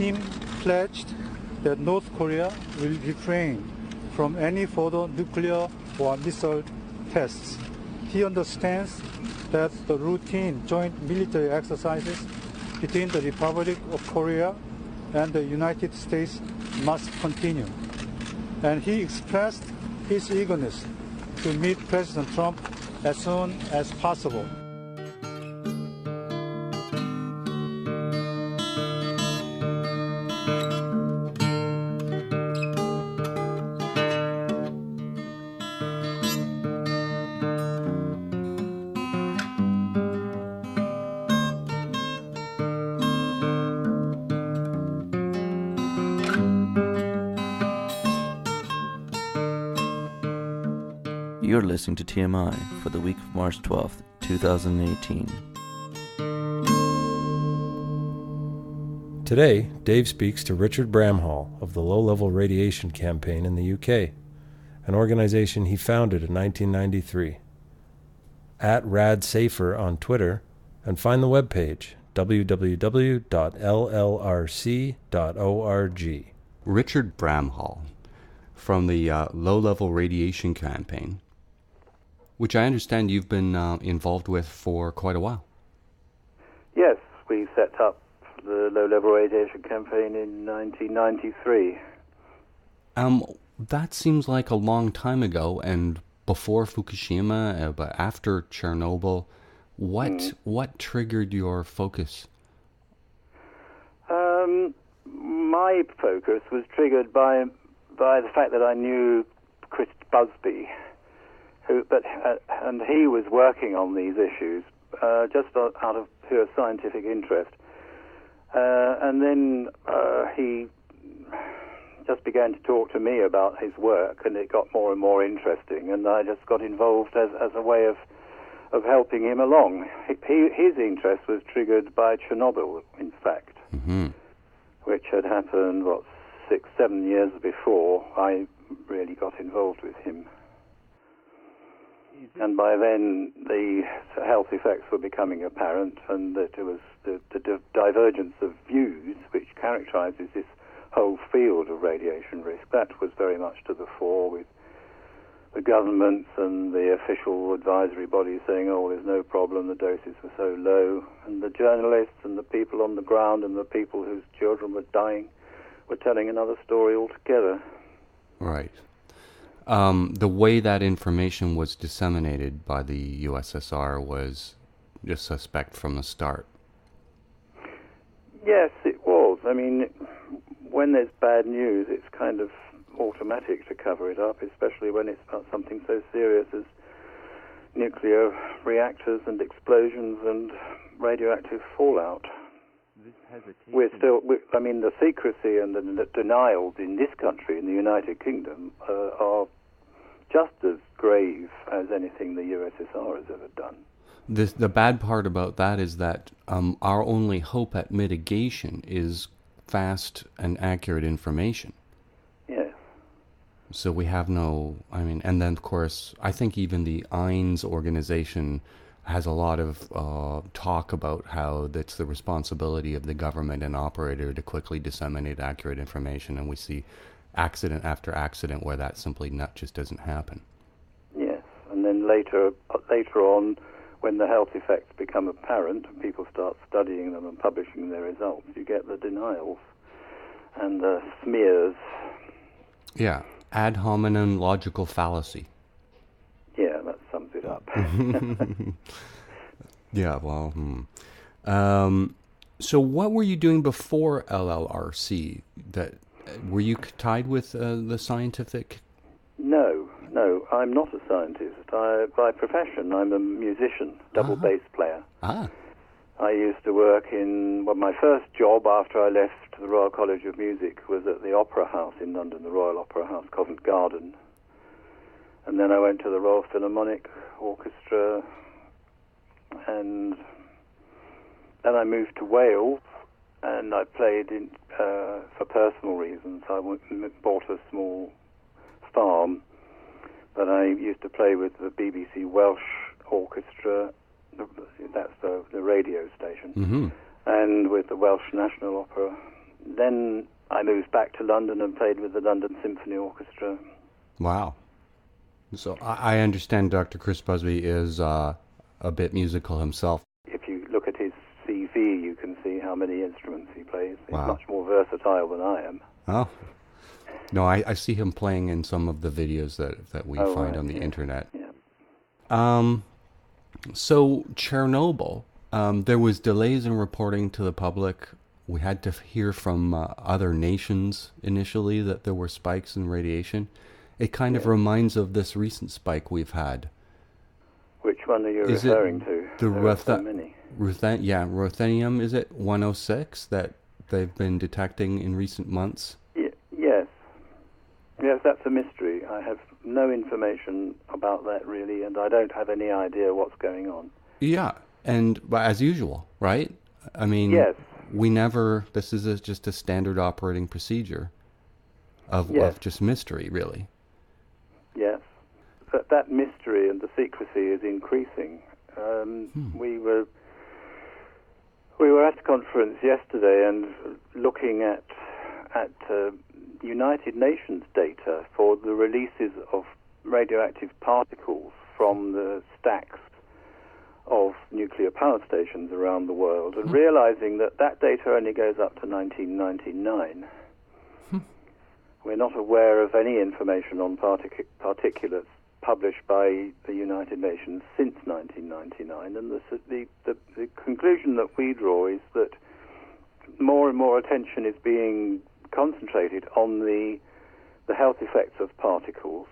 Kim pledged that North Korea will refrain from any further nuclear or missile tests. He understands that the routine joint military exercises between the Republic of Korea and the United States must continue. And he expressed his eagerness to meet President Trump as soon as possible. You're listening to TMI for the week of March 12th, 2018. Today, Dave speaks to Richard Bramhall of the Low-Level Radiation Campaign in the UK, an organization he founded in 1993. At RadSafer on Twitter, and find the webpage www.llrc.org. Richard Bramhall from the Low-Level Radiation Campaign, which I understand you've been involved with for quite a while. Yes, we set up the Low-Level Radiation Campaign in 1993. That seems like a long time ago, and before Fukushima, but after Chernobyl. What triggered your focus? My focus was triggered by the fact that I knew Chris Busby, and he was working on these issues just out of pure scientific interest. And then he just began to talk to me about his work, and it got more and more interesting, and I just got involved as a way of helping him along. His interest was triggered by Chernobyl, in fact, which had happened, 6-7 years before I really got involved with him. And by then, the health effects were becoming apparent, and that it was the divergence of views which characterizes this whole field of radiation risk. That was very much to the fore, with the governments and the official advisory bodies saying, oh, there's no problem, the doses were so low, and the journalists and the people on the ground and the people whose children were dying were telling another story altogether. Right. The way that information was disseminated by the USSR was just suspect from the start. Yes, it was. I mean, when there's bad news, it's kind of automatic to cover it up, especially when it's about something so serious as nuclear reactors and explosions and radioactive fallout. The secrecy and the denials in this country, in the United Kingdom, are just as grave as anything the USSR has ever done. The bad part about that is that our only hope at mitigation is fast and accurate information. Yes. So we have and then of course, I think even the EINS organization has a lot of talk about how that's the responsibility of the government and operator to quickly disseminate accurate information, and we see accident after accident where that simply just doesn't happen. Yes, and then later on, when the health effects become apparent and people start studying them and publishing their results, you get the denials and the smears. Yeah, ad hominem logical fallacy. Yeah, that sums it up. Yeah, well, so what were you doing before LLRC? Were you tied with the scientific? No, I'm not a scientist. By profession, I'm a musician, double bass player. I used to work my first job after I left the Royal College of Music was at the Opera House in London, the Royal Opera House, Covent Garden. And then I went to the Royal Philharmonic Orchestra, and then I moved to Wales, and I played for personal reasons. I bought a small farm, but I used to play with the BBC Welsh Orchestra, that's the radio station, and with the Welsh National Opera. then I moved back to London and played with the London Symphony Orchestra. Wow. So I understand Dr. Chris Busby is a bit musical himself. If you look at his CV, you can see how many instruments he plays. He's Wow. much more versatile than I am. Oh. No, I see him playing in some of the videos that we find right, on the internet. Yeah. So Chernobyl, there was delays in reporting to the public. We had to hear from other nations initially that there were spikes in radiation. It kind of reminds of this recent spike we've had. Which one are you Is referring it to? the There are so many. ruthenium, is it 106 that they've been detecting in recent months? Yes. Yes, that's a mystery. I have no information about that really, and I don't have any idea what's going on. Yeah, but as usual, right? I mean, yes. This is just a standard operating procedure of just mystery, really. Yes. But that mystery and the secrecy is increasing. We were at a conference yesterday and looking at United Nations data for the releases of radioactive particles from the stacks of nuclear power stations around the world, and realizing that data only goes up to 1999. We're not aware of any information on particulates published by the United Nations since 1999, and the conclusion that we draw is that more and more attention is being concentrated on the health effects of particles,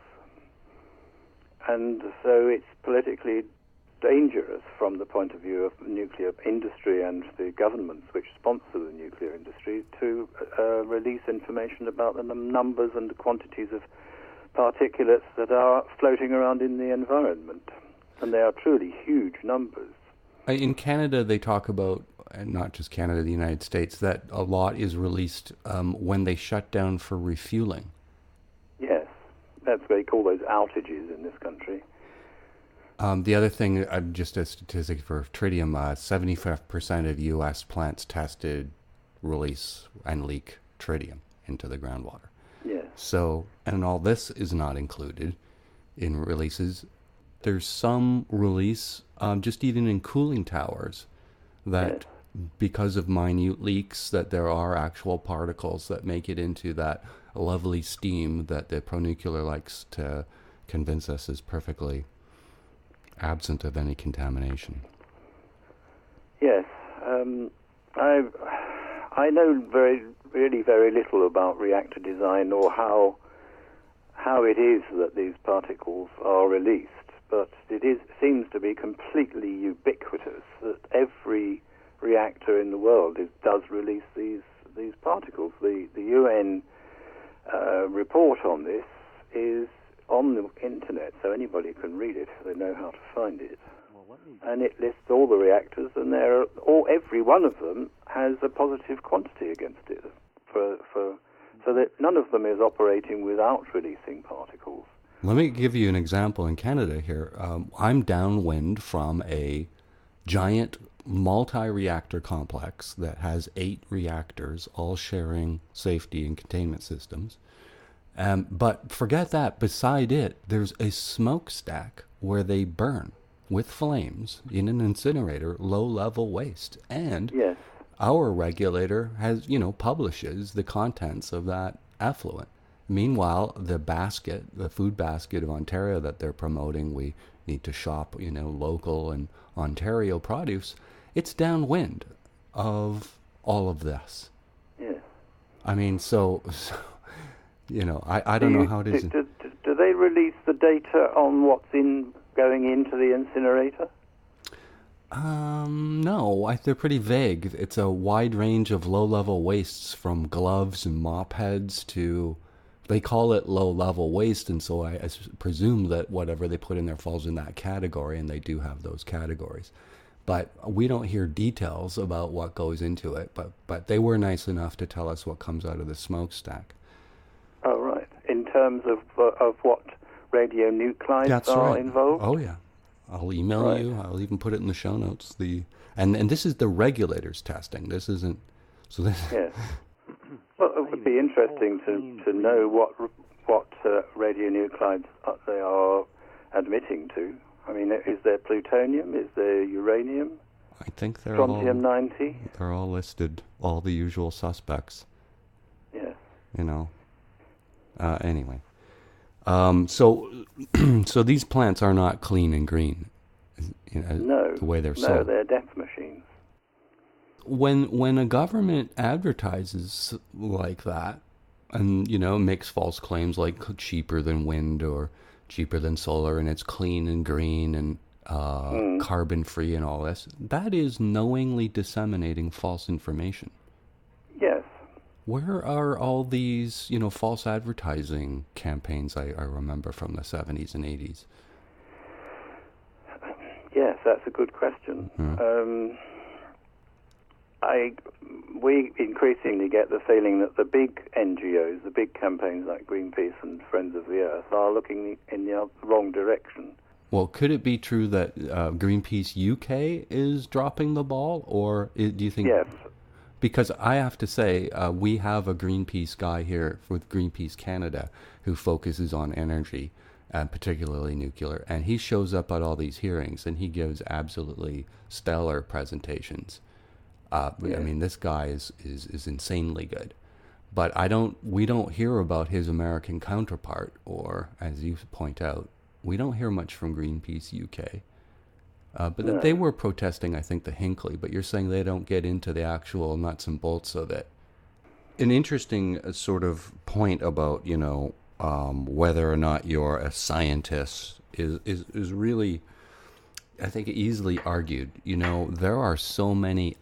and so it's politically dangerous from the point of view of the nuclear industry and the governments which sponsor the nuclear industry to release information about the numbers and the quantities of particulates that are floating around in the environment. And they are truly huge numbers. In Canada, they talk about, and not just Canada, the United States, that a lot is released when they shut down for refueling. Yes, that's what they call those outages in this country. The other thing, just a statistic for tritium, 75% of U.S. plants tested release and leak tritium into the groundwater. Yes. So, and all this is not included in releases. There's some release, just even in cooling towers, that because of minute leaks, that there are actual particles that make it into that lovely steam that the pronuclear likes to convince us is perfectly absent of any contamination. Yes. I know really very little about reactor design or how it is that these particles are released, but it seems to be completely ubiquitous that every reactor in the world does release these particles. The UN report on this is on the internet, so anybody can read it if they know how to find it. And it lists all the reactors, and every one of them has a positive quantity against it, so that none of them is operating without releasing particles. Let me give you an example in Canada here. I'm downwind from a giant multi-reactor complex that has 8 reactors, all sharing safety and containment systems. But forget that, beside it, there's a smokestack where they burn with flames in an incinerator low-level waste. And our regulator publishes the contents of that effluent. Meanwhile, the food basket of Ontario that they're promoting, we need to shop, local and Ontario produce, it's downwind of all of this. Yes. I mean, I don't know how it is. Do they release the data on what's going into the incinerator? No, they're pretty vague. It's a wide range of low-level wastes, from gloves and mop heads to, they call it low-level waste, and so I presume that whatever they put in there falls in that category, and they do have those categories. But we don't hear details about what goes into it, but they were nice enough to tell us what comes out of the smokestack. Oh, right. In terms of what radionuclides are involved? Oh, yeah. I'll email you. I'll even put it in the show notes. And this is the regulators testing. This isn't... So this. Yes. Well, it would be interesting to know what radionuclides they are admitting to. I mean, is there plutonium? Is there uranium? I think they're Strontium-90? They're all listed, all the usual suspects. Yes. You know. Anyway. So these plants are not clean and green. You know, No. The way they're No, sold. they're death machines. When a government advertises like that, and makes false claims like cheaper than wind or cheaper than solar, and it's clean and green and carbon free and all this, that is knowingly disseminating false information. Yes. Where are all these false advertising campaigns I remember from the 70s and 80s? Yes, that's a good question. Mm-hmm. We increasingly get the feeling that the big NGOs, the big campaigns like Greenpeace and Friends of the Earth, are looking in the wrong direction. Well, could it be true that Greenpeace UK is dropping the ball, or do you think... Yes. Because I have to say, we have a Greenpeace guy here with Greenpeace Canada who focuses on energy, particularly nuclear, and he shows up at all these hearings, and he gives absolutely stellar presentations. I mean, this guy is insanely good, but we don't hear about his American counterpart, or as you point out, we don't hear much from Greenpeace UK. But they were protesting, I think, the Hinkley, but you're saying they don't get into the actual nuts and bolts of it. An interesting sort of point about, whether or not you're a scientist is really, I think, easily argued. There are so many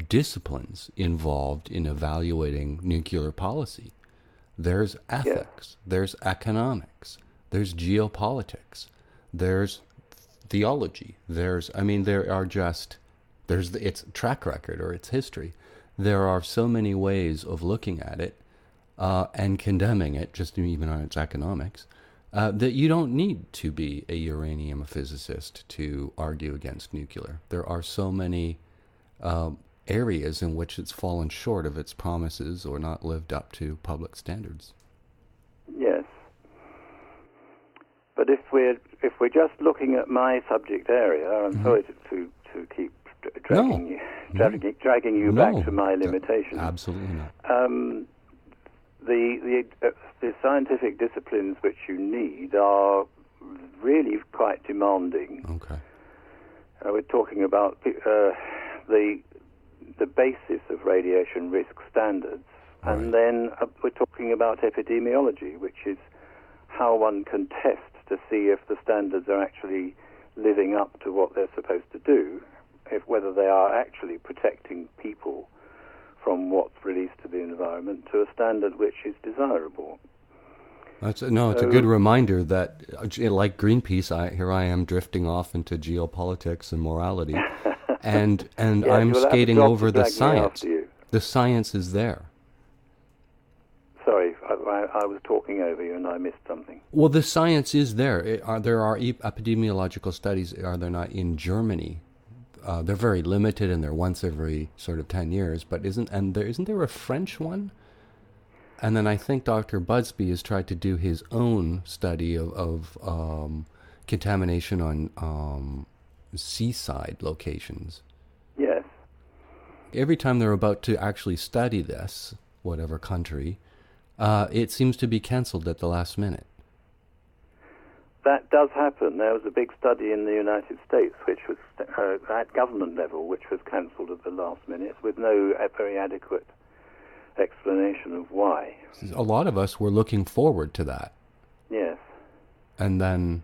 disciplines involved in evaluating nuclear policy. There's ethics, there's economics, there's geopolitics, there's theology, there's its track record or its history. There are so many ways of looking at it and condemning it, just even on its economics, that you don't need to be a uranium physicist to argue against nuclear. There are so many areas in which it's fallen short of its promises or not lived up to public standards. Yes. But if we're just looking at my subject area, I'm sorry to keep dragging you back to my limitations. Absolutely not. The scientific disciplines which you need are really quite demanding. Okay. We're talking about the basis of radiation risk standards, right. And then we're talking about epidemiology, which is how one can test to see if the standards are actually living up to what they're supposed to do, whether they are actually protecting people from what's released to the environment to a standard which is desirable. It's a good reminder that, like Greenpeace, here I am drifting off into geopolitics and morality, and yes, I'm skating over the science. The science is there. Sorry, I was talking over you and I missed something. Well, the science is there. There are epidemiological studies, are there not, in Germany? They're very limited and they're once every sort of 10 years, but isn't there a French one? And then I think Dr. Budsby has tried to do his own study of contamination on seaside locations. Yes. Every time they're about to actually study this, whatever country, it seems to be cancelled at the last minute. That does happen. There was a big study in the United States, which was at government level, which was cancelled at the last minute with no very adequate explanation of why. A lot of us were looking forward to that. Yes. And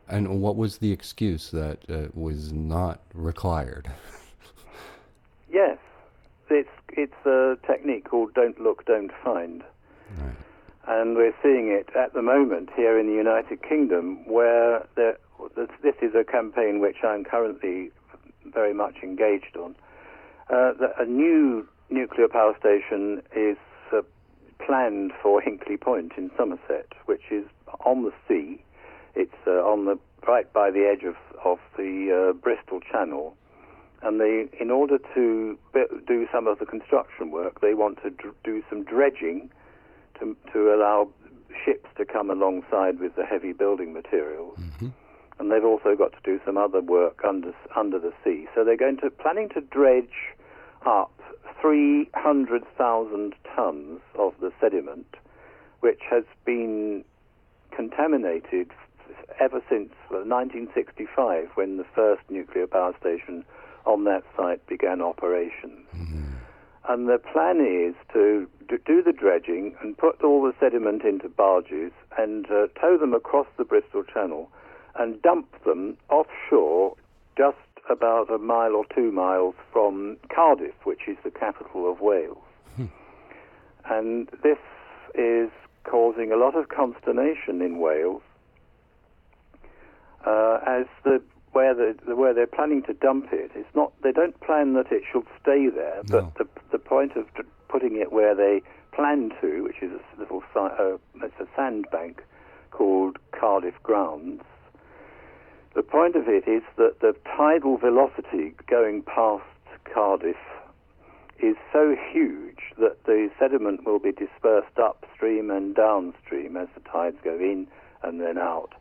what was the excuse that was not required? Yes. It's a technique called don't look, don't find. Right. And we're seeing it at the moment here in the United Kingdom, where this is a campaign which I'm currently very much engaged on. A new nuclear power station is planned for Hinkley Point in Somerset, which is on the sea. It's right by the edge of the Bristol Channel, And in order to do some of the construction work, they want to do some dredging to allow ships to come alongside with the heavy building materials. Mm-hmm. And they've also got to do some other work under the sea. So they're planning to dredge up 300,000 tons of the sediment, which has been contaminated ever since 1965, when the first nuclear power station on that site began operations. Mm-hmm. And the plan is to do the dredging and put all the sediment into barges and tow them across the Bristol Channel and dump them offshore just about a mile or 2 miles from Cardiff, which is the capital of Wales. And this is causing a lot of consternation in Wales, as where they're planning to dump it. It's not. They don't plan that it should stay there, No. but the point of putting it where they plan to, which is a little it's a sandbank called Cardiff Grounds. The point of it is that the tidal velocity going past Cardiff is so huge that the sediment will be dispersed upstream and downstream as the tides go in and then out,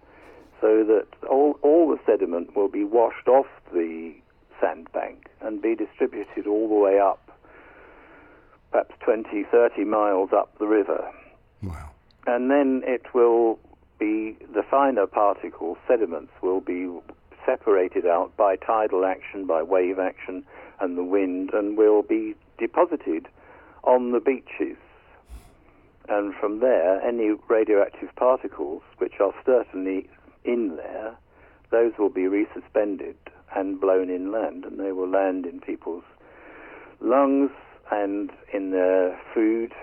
so that all the sediment will be washed off the sandbank and be distributed all the way up, perhaps 20, 30 miles up the river. Wow. And then it will be, the finer particles, sediments, will be separated out by tidal action, by wave action and the wind, and will be deposited on the beaches. And from there, any radioactive particles, which are certainly in there, those will be resuspended and blown inland, and they will land in people's lungs and in their food.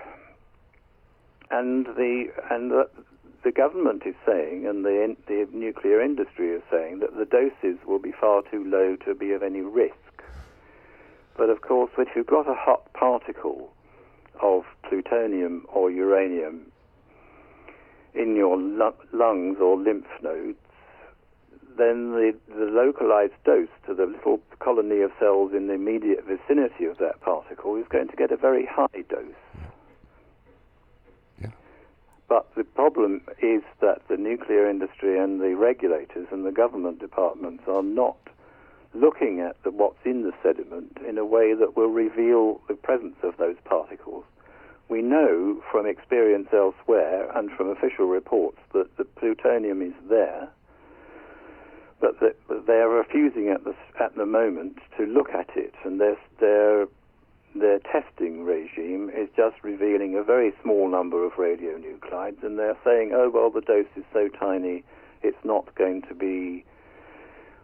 And the government is saying, and the nuclear industry is saying, that the doses will be far too low to be of any risk. But of course, if you've got a hot particle of plutonium or uranium in your lungs or lymph nodes, then the localized dose to the little colony of cells in the immediate vicinity of that particle is going to get a very high dose. Yeah. But the problem is that the nuclear industry and the regulators and the government departments are not looking at what's in the sediment in a way that will reveal the presence of those particles. We know from experience elsewhere and from official reports that the plutonium is there, but they're refusing at the moment to look at it, and their testing regime is just revealing a very small number of radionuclides, and they're saying, oh, well, the dose is so tiny, it's not going to be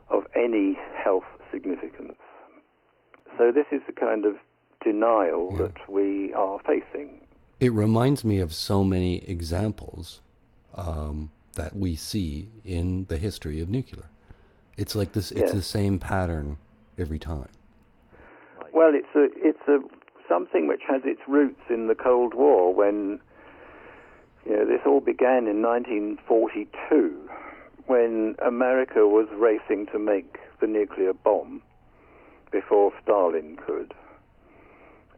of any health significance. So this is the kind of denial that we are facing. It reminds me of so many examples that we see in the history of nuclear. It's like this. It's the same pattern every time. Well, it's something which has its roots in the Cold War, when this all began in 1942, when America was racing to make the nuclear bomb before Stalin could.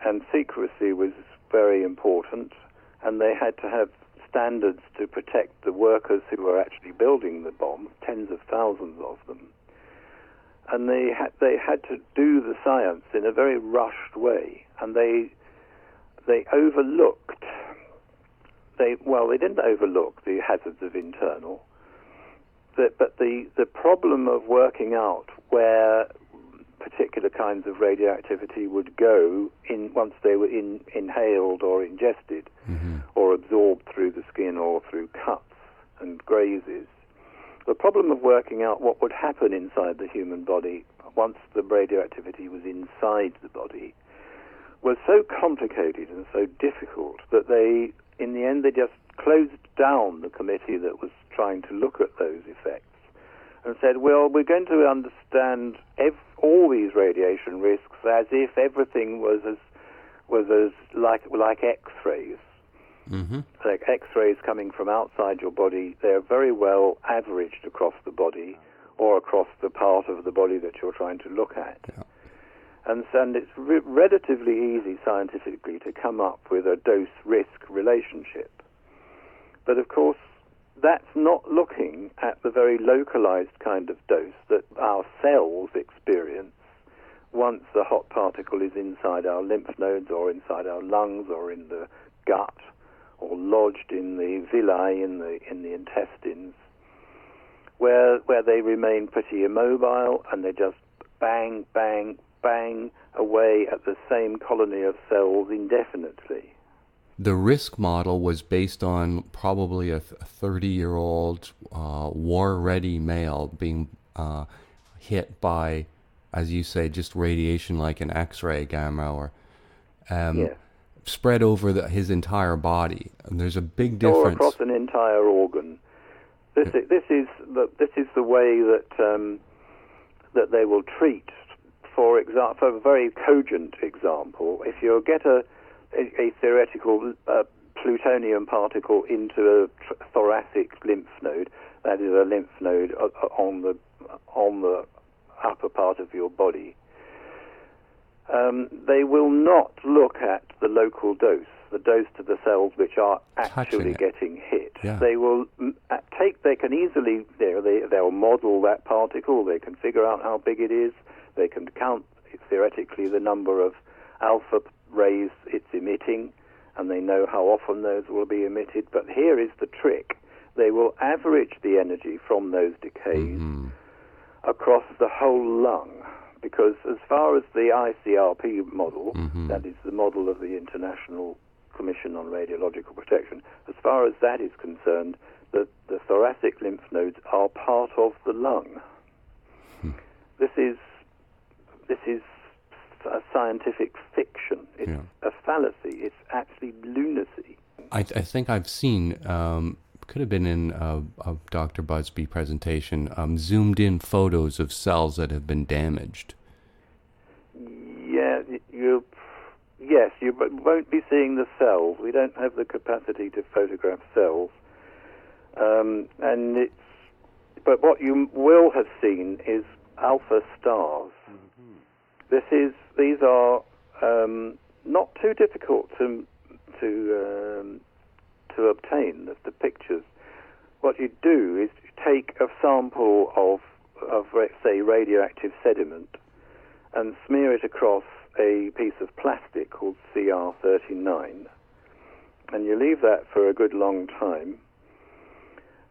And secrecy was very important, and they had to have standards to protect the workers who were actually building the bomb, tens of thousands of them. And they had to do the science in a very rushed way, and they overlooked. They didn't overlook the hazards of internal, but the problem of working out where particular kinds of radioactivity would go once they were inhaled or ingested, or absorbed through the skin or through cuts and grazes. The problem of working out what would happen inside the human body once the radioactivity was inside the body was so complicated and so difficult that in the end, they just closed down the committee that was trying to look at those effects, and said, well, we're going to understand all these radiation risks as if everything was as like X-rays. Mm-hmm. Like X-rays coming from outside your body, they're very well averaged across the body or across the part of the body that you're trying to look at. Yeah. And it's relatively easy scientifically to come up with a dose-risk relationship. But of course, that's not looking at the very localized kind of dose that our cells experience once the hot particle is inside our lymph nodes or inside our lungs or in the gut or lodged in the villi in the intestines, where they remain pretty immobile and they just bang, bang, bang away at the same colony of cells indefinitely. The risk model was based on probably a 30-year-old war-ready male being hit by, as you say, just radiation like an X-ray, gamma, or spread over his entire body. And there's a big difference. Or across an entire organ. This is the way that they will treat. For example, for a very cogent example, if you get a theoretical plutonium particle into a thoracic lymph node, that is a lymph node on the upper part of your body, they will not look at the local dose, the dose to the cells which are actually getting hit. Yeah. They will they can easily, they'll model that particle, they can figure out how big it is, they can count theoretically the number of alpha rays it's emitting, and they know how often those will be emitted. But here is the trick. They will average the energy from those decays across the whole lung, because as far as the ICRP model, that is the model of the International Commission on Radiological Protection, as far as that is concerned, the thoracic lymph nodes are part of the lung. This is a scientific fiction. It's a fallacy. It's actually lunacy. I think I've seen, could have been in a Dr. Busby presentation, zoomed in photos of cells that have been damaged. Yeah, you won't be seeing the cells. We don't have the capacity to photograph cells. But what you will have seen is alpha stars. These are not too difficult to obtain, the pictures. What you do is you take a sample of say radioactive sediment and smear it across a piece of plastic called CR39, and you leave that for a good long time,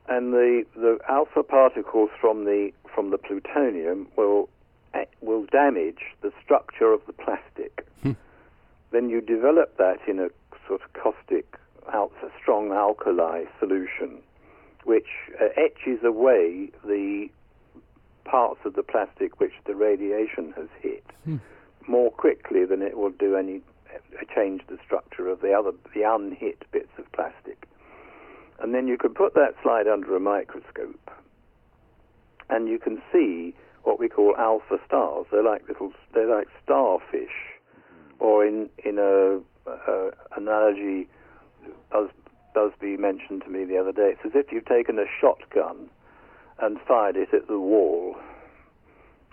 and the alpha particles from the plutonium will damage the structure of the plastic. Then you develop that in a sort of caustic, strong alkali solution, which etches away the parts of the plastic which the radiation has hit more quickly than it will do change the structure of the unhit bits of plastic. And then you can put that slide under a microscope, and you can see what we call alpha stars. They're like starfish, or in a analogy Busby mentioned to me the other day, it's as if you've taken a shotgun and fired it at the wall.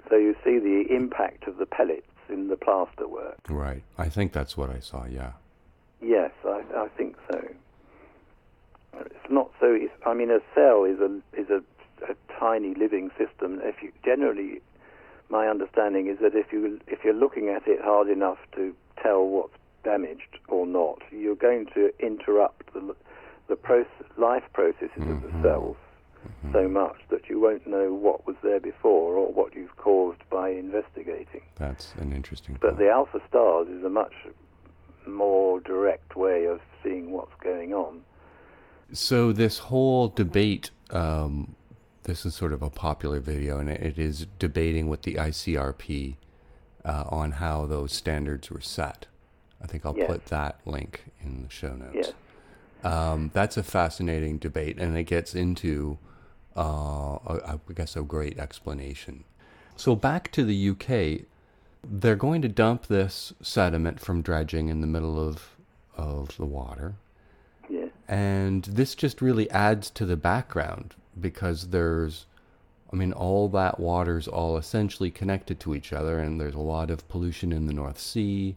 So you see the impact of the pellets in the plasterwork. Right. I think that's what I saw, yeah. Yes, I think so. It's not so... a cell is a tiny living system. Generally, my understanding is that if you're looking at it hard enough to tell what's damaged or not, you're going to interrupt the life processes of the cells so much that you won't know what was there before or what you've caused by investigating. That's an interesting point. But the alpha stars is a much more direct way of seeing what's going on. So this whole debate, this is sort of a popular video, and it is debating with the ICRP on how those standards were set. I think I'll put that link in the show notes. Yes. That's a fascinating debate, and it gets into, I guess, a great explanation. So back to the UK, they're going to dump this sediment from dredging in the middle of the water. Yeah. And this just really adds to the background, because there's I mean, all that water's all essentially connected to each other, and there's a lot of pollution in the North Sea.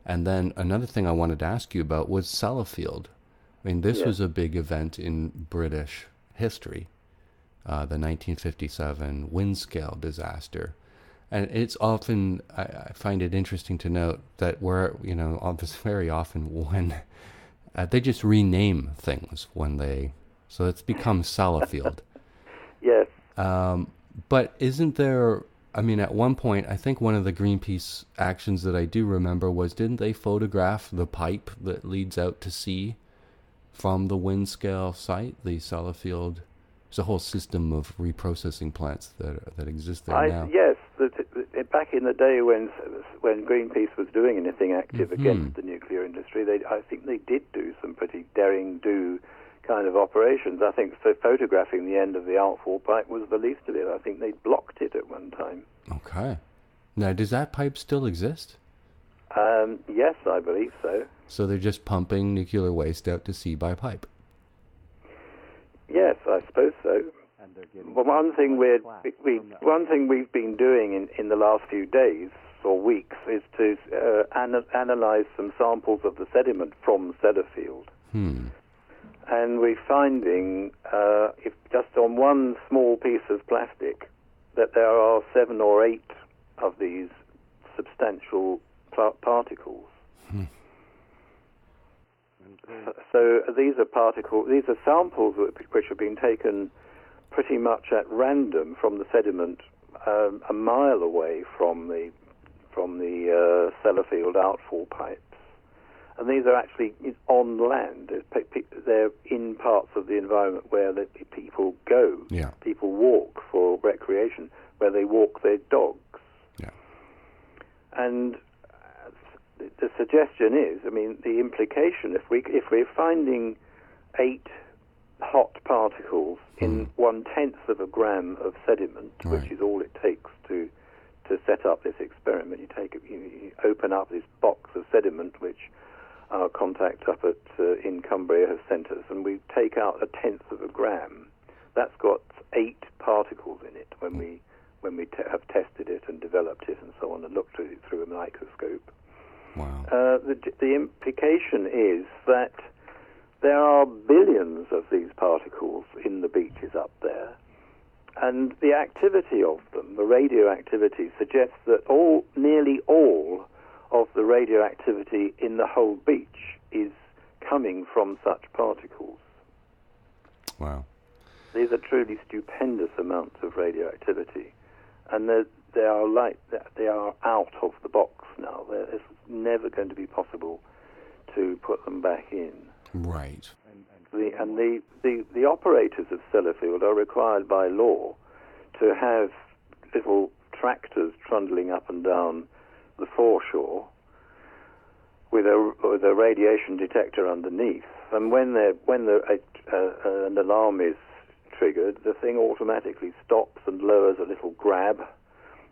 And then another thing I wanted to ask you about was Sellafield. I mean, this was a big event in British history, the 1957 Windscale disaster. And it's often, I find it interesting to note that very often when they just rename things so it's become Sellafield. Yes. But isn't there, I mean, at one point, I think one of the Greenpeace actions that I do remember was, didn't they photograph the pipe that leads out to sea from the Windscale site, the Sellafield? There's a whole system of reprocessing plants that exist there now. Yes, back in the day when Greenpeace was doing anything active against the nuclear industry, I think they did do some pretty daring-do kind of operations. I think photographing the end of the outfall pipe was the least of it. I think they blocked it at one time. Okay. Now, does that pipe still exist? Yes, I believe so. So they're just pumping nuclear waste out to sea by pipe? Yes, I suppose so. Well, one thing we've been doing in the last few days or weeks is to analyze some samples of the sediment from Sellafield. And we're finding, if just on one small piece of plastic, that there are 7 or 8 of these substantial particles. So these are samples which have been taken pretty much at random from the sediment a mile away from the Sellafield outfall pipes. And these are actually on land. They're in parts of the environment where people go. Yeah. People walk for recreation, where they walk their dogs. Yeah. And the suggestion is, I mean, the implication, if we're finding 8 hot particles in 1/10 of a gram of sediment, which is all it takes to set up this experiment. You open up this box of sediment, which our contact up in Cumbria has sent us, and we take out 1/10 of a gram. That's got 8 particles in it when we have tested it and developed it and so on and looked at it through a microscope. Wow. The implication is that there are billions of these particles in the beaches up there, and the activity of them, the radioactivity, suggests that nearly all of the radioactivity in the whole beach is coming from such particles. Wow. These are truly stupendous amounts of radioactivity, and they are out of the box now. It's never going to be possible to put them back in. Right. The operators of Sellafield are required by law to have little tractors trundling up and down the foreshore with a radiation detector underneath, and when an alarm is triggered, the thing automatically stops and lowers a little grab,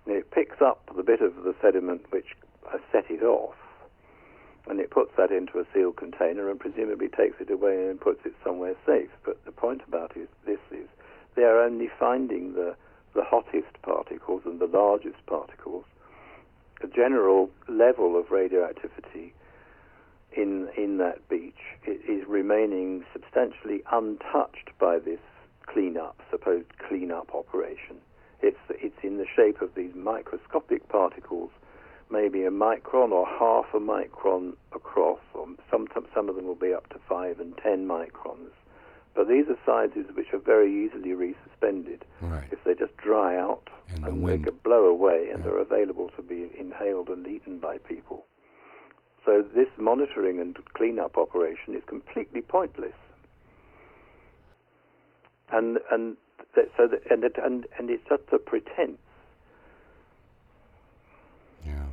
and it picks up the bit of the sediment which has set it off, and it puts that into a sealed container and presumably takes it away and puts it somewhere safe. But the point about this is they are only finding the hottest particles and the largest particles. The general level of radioactivity in that beach is remaining substantially untouched by this supposed cleanup operation. It's in the shape of these microscopic particles, maybe a micron or half a micron across, or some of them will be up to 5 and 10 microns. But these are sizes which are very easily resuspended if they just dry out and they could blow away, and they're available to be inhaled and eaten by people. So this monitoring and cleanup operation is completely pointless. And it's just a pretense. Yeah.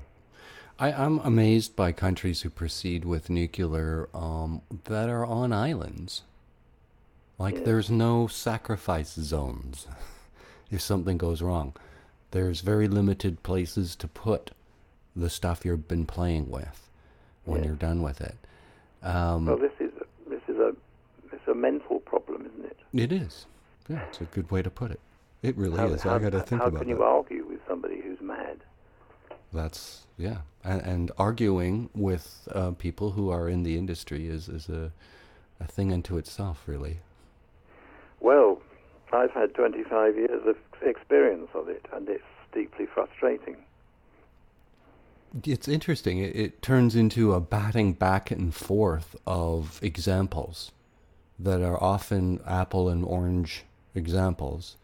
I'm amazed by countries who proceed with nuclear that are on islands. Like, there's no sacrifice zones if something goes wrong. There's very limited places to put the stuff you've been playing with when you're done with it. Well, this is a mental problem, isn't it? It is. Yeah, it's a good way to put it. It really is. I got to think about that. How can you argue with somebody who's mad? That's, yeah. And arguing with people who are in the industry is a thing unto itself, really. Well, I've had 25 years of experience of it, and it's deeply frustrating. It's interesting. It turns into a batting back and forth of examples that are often apple and orange examples.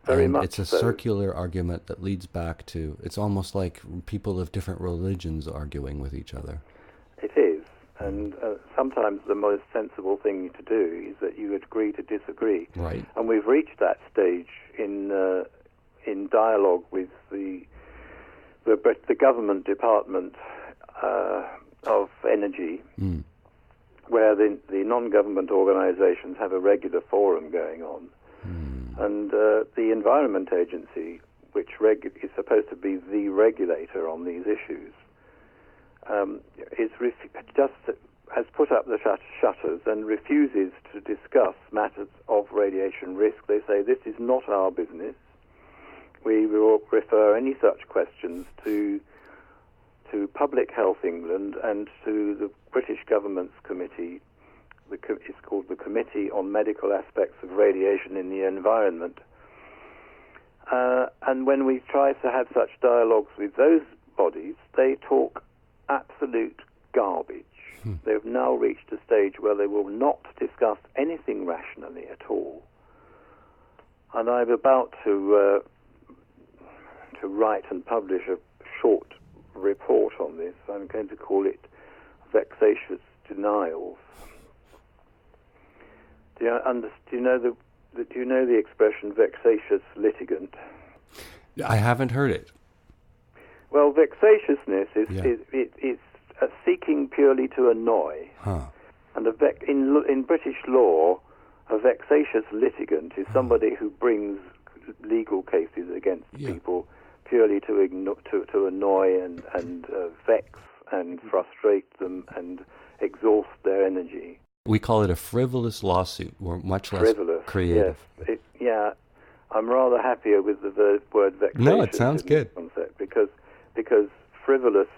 Very and much it's a so. circular argument that leads back to, it's almost like people of different religions arguing with each other. It is, and sometimes the most sensible thing to do is that you agree to disagree. Right. And we've reached that stage in dialogue with the government department of energy, where the non-government organisations have a regular forum going on. And the Environment Agency, which is supposed to be the regulator on these issues, has put up the shutters and refuses to discuss matters of radiation risk. They say this is not our business. We will refer any such questions to Public Health England and to the British government's committee. It's called the Committee on Medical Aspects of Radiation in the Environment. And when we try to have such dialogues with those bodies, they talk absolute garbage. They've now reached a stage where they will not discuss anything rationally at all. And I'm about to write and publish a short report on this. I'm going to call it Vexatious Denials. Do you know the expression vexatious litigant? I haven't heard it. Well, vexatiousness is seeking purely to annoy. And in British law, a vexatious litigant is somebody who brings legal cases against people purely to annoy and vex and frustrate them and exhaust their energy. We call it a frivolous lawsuit, or much less creative. Yes. I'm rather happier with the word vexatious. No, it sounds good. Concept because frivolous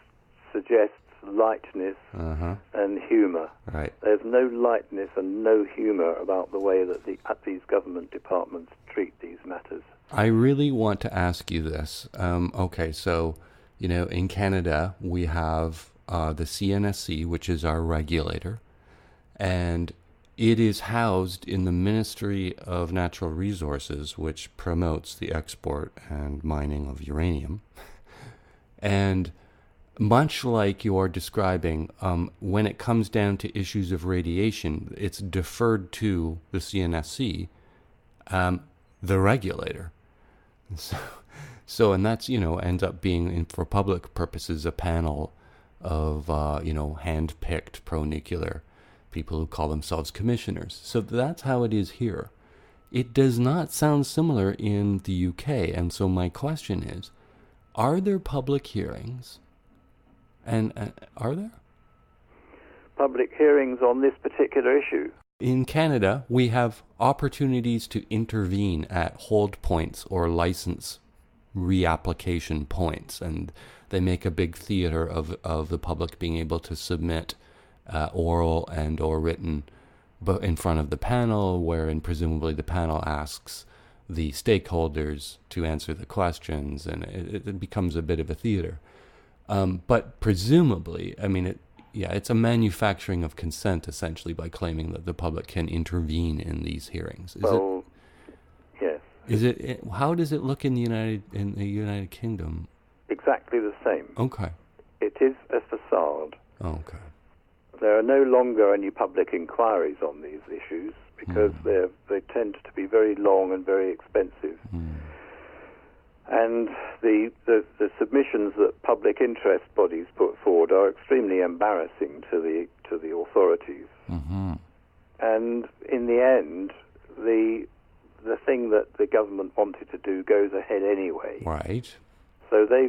suggests lightness and humour. Right. There's no lightness and no humour about the way that these government departments treat these matters. I really want to ask you this. Okay, so, in Canada, we have the CNSC, which is our regulator, and it is housed in the Ministry of Natural Resources, which promotes the export and mining of uranium. And much like you are describing, when it comes down to issues of radiation, it's deferred to the CNSC, the regulator. So, and that's, ends up being, for public purposes, a panel of, hand-picked pro-nuclear people who call themselves commissioners. So that's how it is here. It does not sound similar in the UK, and so my question is, are there public hearings? And are there? Public hearings on this particular issue? In Canada, we have opportunities to intervene at hold points or license reapplication points, and they make a big theater of the public being able to submit oral and or written, but in front of the panel, wherein presumably the panel asks the stakeholders to answer the questions, and it becomes a bit of a theater. But presumably, it's a manufacturing of consent, essentially, by claiming that the public can intervene in these hearings. Yes. How does it look in the United Kingdom? Exactly the same. Okay. It is a facade. Okay. There are no longer any public inquiries on these issues because they tend to be very long and very expensive. And the submissions that public interest bodies put forward are extremely embarrassing to the authorities. And in the end, the thing that the government wanted to do goes ahead anyway. Right. So I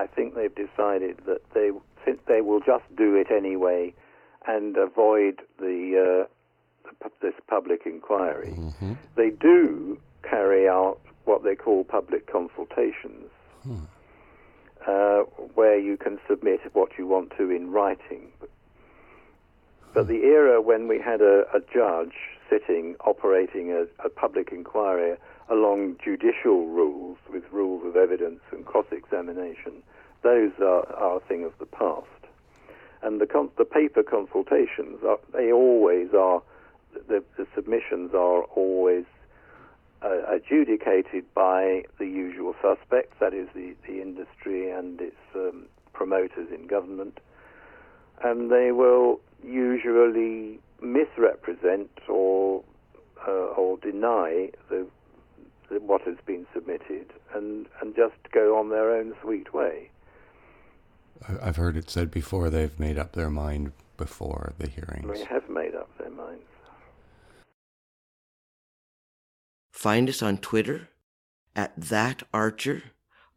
think they've decided that they will just do it anyway and avoid the this public inquiry, they do carry out what they call public consultations, where you can submit what you want to in writing. But the era when we had a judge sitting, operating a public inquiry along judicial rules, with rules of evidence and cross-examination, those are a thing of the past. And the paper consultations, they always are, the submissions are always adjudicated by the usual suspects, that is the industry and its promoters in government, and they will usually misrepresent or deny what has been submitted and just go on their own sweet way. I've heard it said before they've made up their mind before the hearings. They have made up their minds. Find us on Twitter @ThatArcher,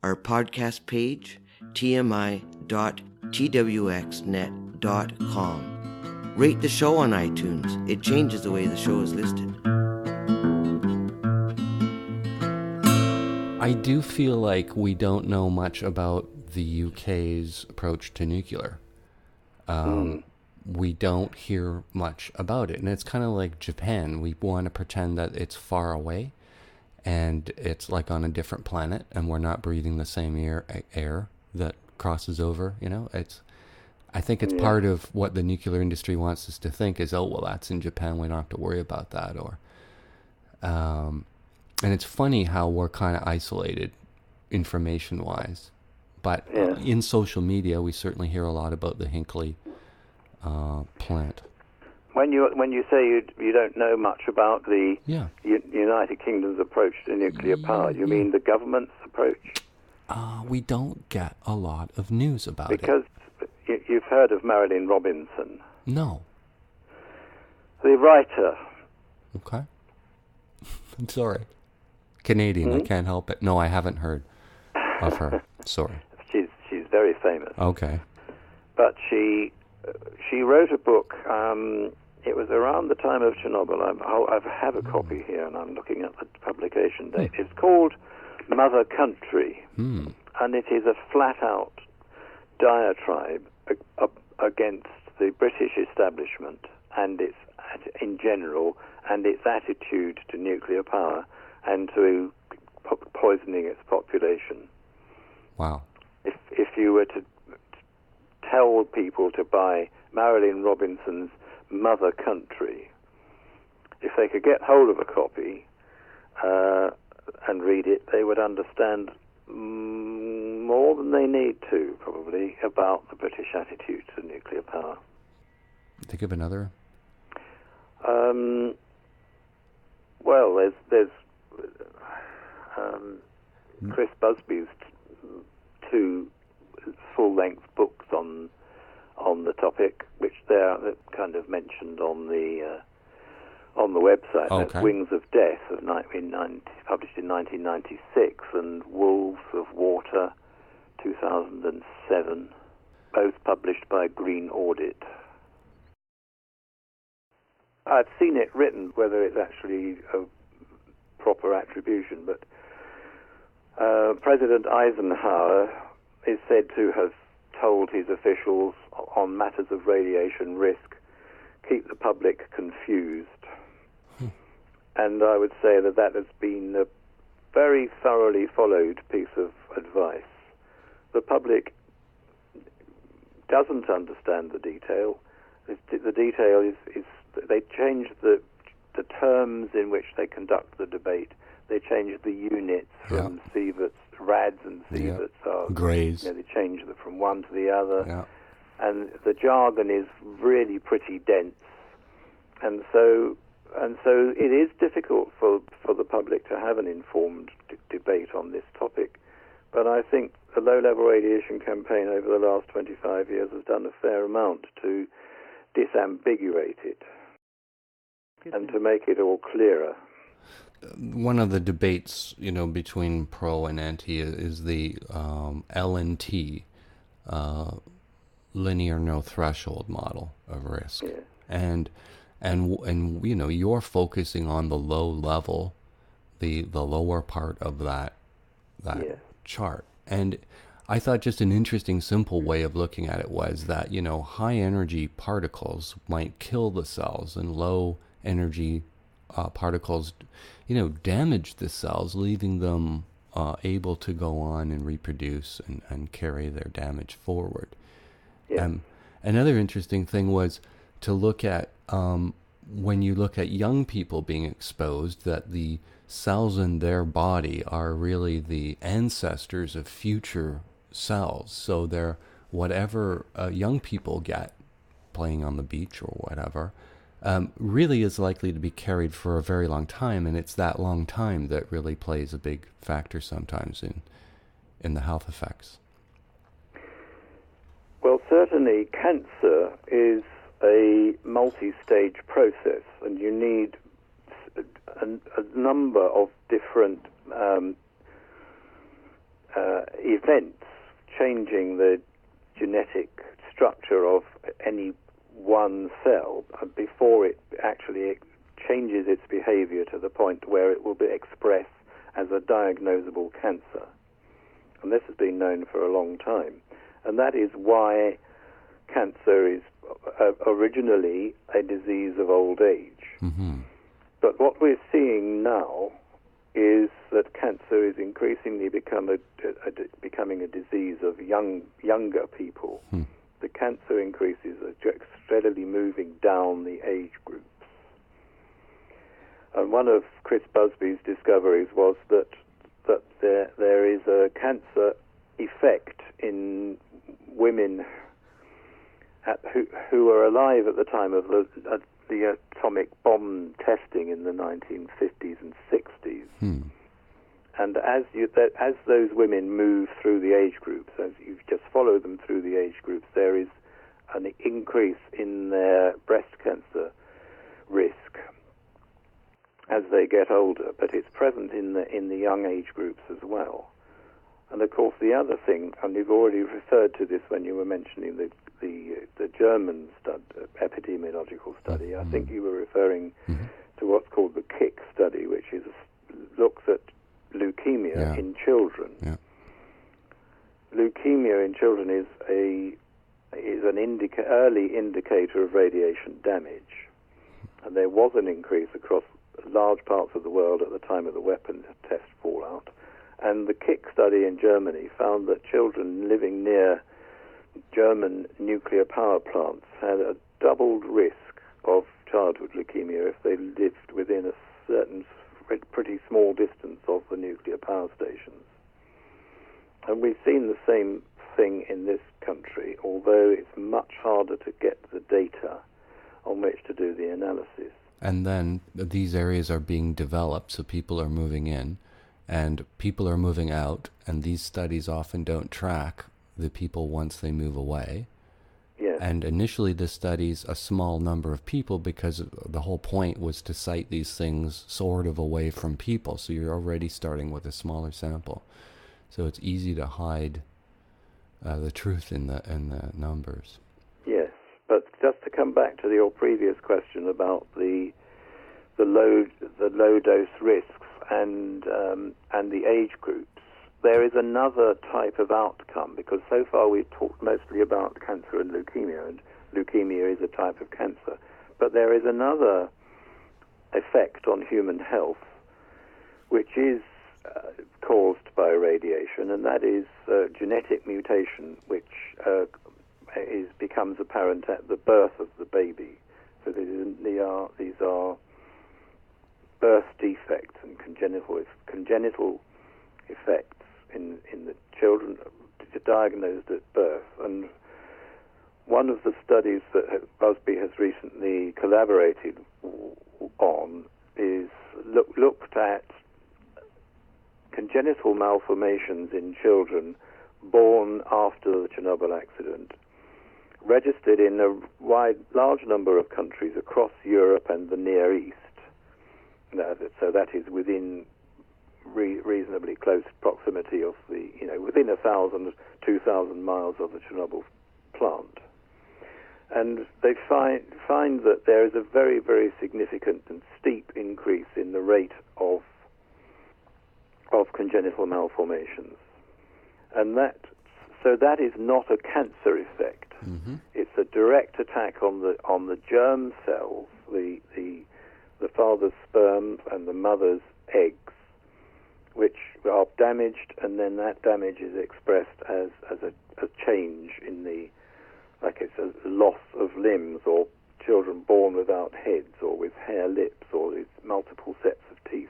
our podcast page, tmi.twxnet.com. Rate the show on iTunes. It changes the way the show is listed. I do feel like we don't know much about the UK's approach to nuclear. We don't hear much about it. And it's kind of like Japan. We want to pretend that it's far away and it's like on a different planet and we're not breathing the same air that crosses over, you know. I think it's part of what the nuclear industry wants us to think is, oh, well, that's in Japan, we don't have to worry about that. Or and it's funny how we're kind of isolated information-wise. But in social media, we certainly hear a lot about the Hinkley plant. When you say you don't know much about the United Kingdom's approach to nuclear power, you mean the government's approach? We don't get a lot of news about it. Because you've heard of Marilyn Robinson. No. The writer. Okay. I'm sorry. Canadian, I can't help it. No, I haven't heard of her. Sorry. She's very famous. Okay. But she wrote a book. It was around the time of Chernobyl. I have a copy here, and I'm looking at the publication date. It's called Mother Country, and it is a flat-out diatribe against the British establishment and its, in general, and its attitude to nuclear power and to poisoning its population. Wow. If you were to tell people to buy Marilyn Robinson's Mother Country, if they could get hold of a copy and read it, they would understand more than they need to, probably, about the British attitude to nuclear power. Think of another? Well, there's Chris Busby's two full-length books on the topic, which they're kind of mentioned on the website. Okay. That's Wings of Death, published in 1996, and Wolves of Water, 2007, both published by Green Audit. I've seen it written, whether it's actually a proper attribution, but President Eisenhower is said to have told his officials on matters of radiation risk, keep the public confused. And I would say that has been a very thoroughly followed piece of advice. The public doesn't understand the detail. The detail is they change the terms in which they conduct the debate. They change the units from sieverts, rads and sieverts are grays. They change them from one to the other. Yeah. And the jargon is really pretty dense. And so it is difficult for the public to have an informed debate on this topic. But I think the low-level radiation campaign over the last 25 years has done a fair amount to disambiguate it and to make it all clearer. One of the debates, between pro and anti is the LNT, linear no threshold model of risk. Yeah. And and you know, you're focusing on the low level, the lower part of that Yes. chart. And I thought just an interesting, simple way of looking at it was that, you know, high energy particles might kill the cells, and low energy particles, you know, damage the cells, leaving them able to go on and reproduce and carry their damage forward. Yes. Another interesting thing was to look at, when you look at young people being exposed, that the cells in their body are really the ancestors of future cells. So they're whatever young people get playing on the beach or whatever, really is likely to be carried for a very long time, and it's that long time that really plays a big factor sometimes in the health effects. Well, certainly cancer is a multi-stage process, and you need a number of different events changing the genetic structure of any one cell before it actually changes its behavior to the point where it will be expressed as a diagnosable cancer. And this has been known for a long time. And that is why cancer is originally a disease of old age. Mm-hmm. But what we're seeing now is that cancer is increasingly becoming a disease of younger people. Hmm. The cancer increases are steadily moving down the age groups. And one of Chris Busby's discoveries was that there is a cancer effect in women who were alive at the time of the atomic bomb testing in the 1950s and 60s. Hmm. And as those women move through the age groups, as you just follow them through the age groups, there is an increase in their breast cancer risk as they get older, but it's present in the young age groups as well. And of course, the other thing, and you've already referred to this when you were mentioning the German epidemiological study. I think you were referring to what's called the KICK study, which looks at leukemia in children. Yeah. Leukemia in children is an early indicator of radiation damage, and there was an increase across large parts of the world at the time of the weapons test fallout. And the KICK study in Germany found that children living near German nuclear power plants had a doubled risk of childhood leukemia if they lived within a certain pretty small distance of the nuclear power stations. And we've seen the same thing in this country, although it's much harder to get the data on which to do the analysis. And then these areas are being developed, so people are moving in, and people are moving out, and these studies often don't track the people once they move away. Yes. And initially this studies a small number of people because the whole point was to cite these things sort of away from people, so you're already starting with a smaller sample. So it's easy to hide the truth in the numbers. Yes, but just to come back to your previous question about the low dose risks and the age groups, there is another type of outcome, because so far we've talked mostly about cancer and leukemia is a type of cancer, but there is another effect on human health which is caused by radiation, and that is genetic mutation, which becomes apparent at the birth of the baby. So these are birth defects and congenital effects in the children diagnosed at birth. And one of the studies that Busby has recently collaborated on is looked at congenital malformations in children born after the Chernobyl accident, registered in a large number of countries across Europe and the Near East. So that is within reasonably close proximity of within 1,000, 2,000 miles of the Chernobyl plant. And they find that there is a very, very significant and steep increase in the rate of congenital malformations. And that is not a cancer effect. Mm-hmm. It's a direct attack on the germ cells, the father's sperm and the mother's eggs, which are damaged, and then that damage is expressed as a change in the, like it's a loss of limbs, or children born without heads, or with hair lips, or with multiple sets of teeth.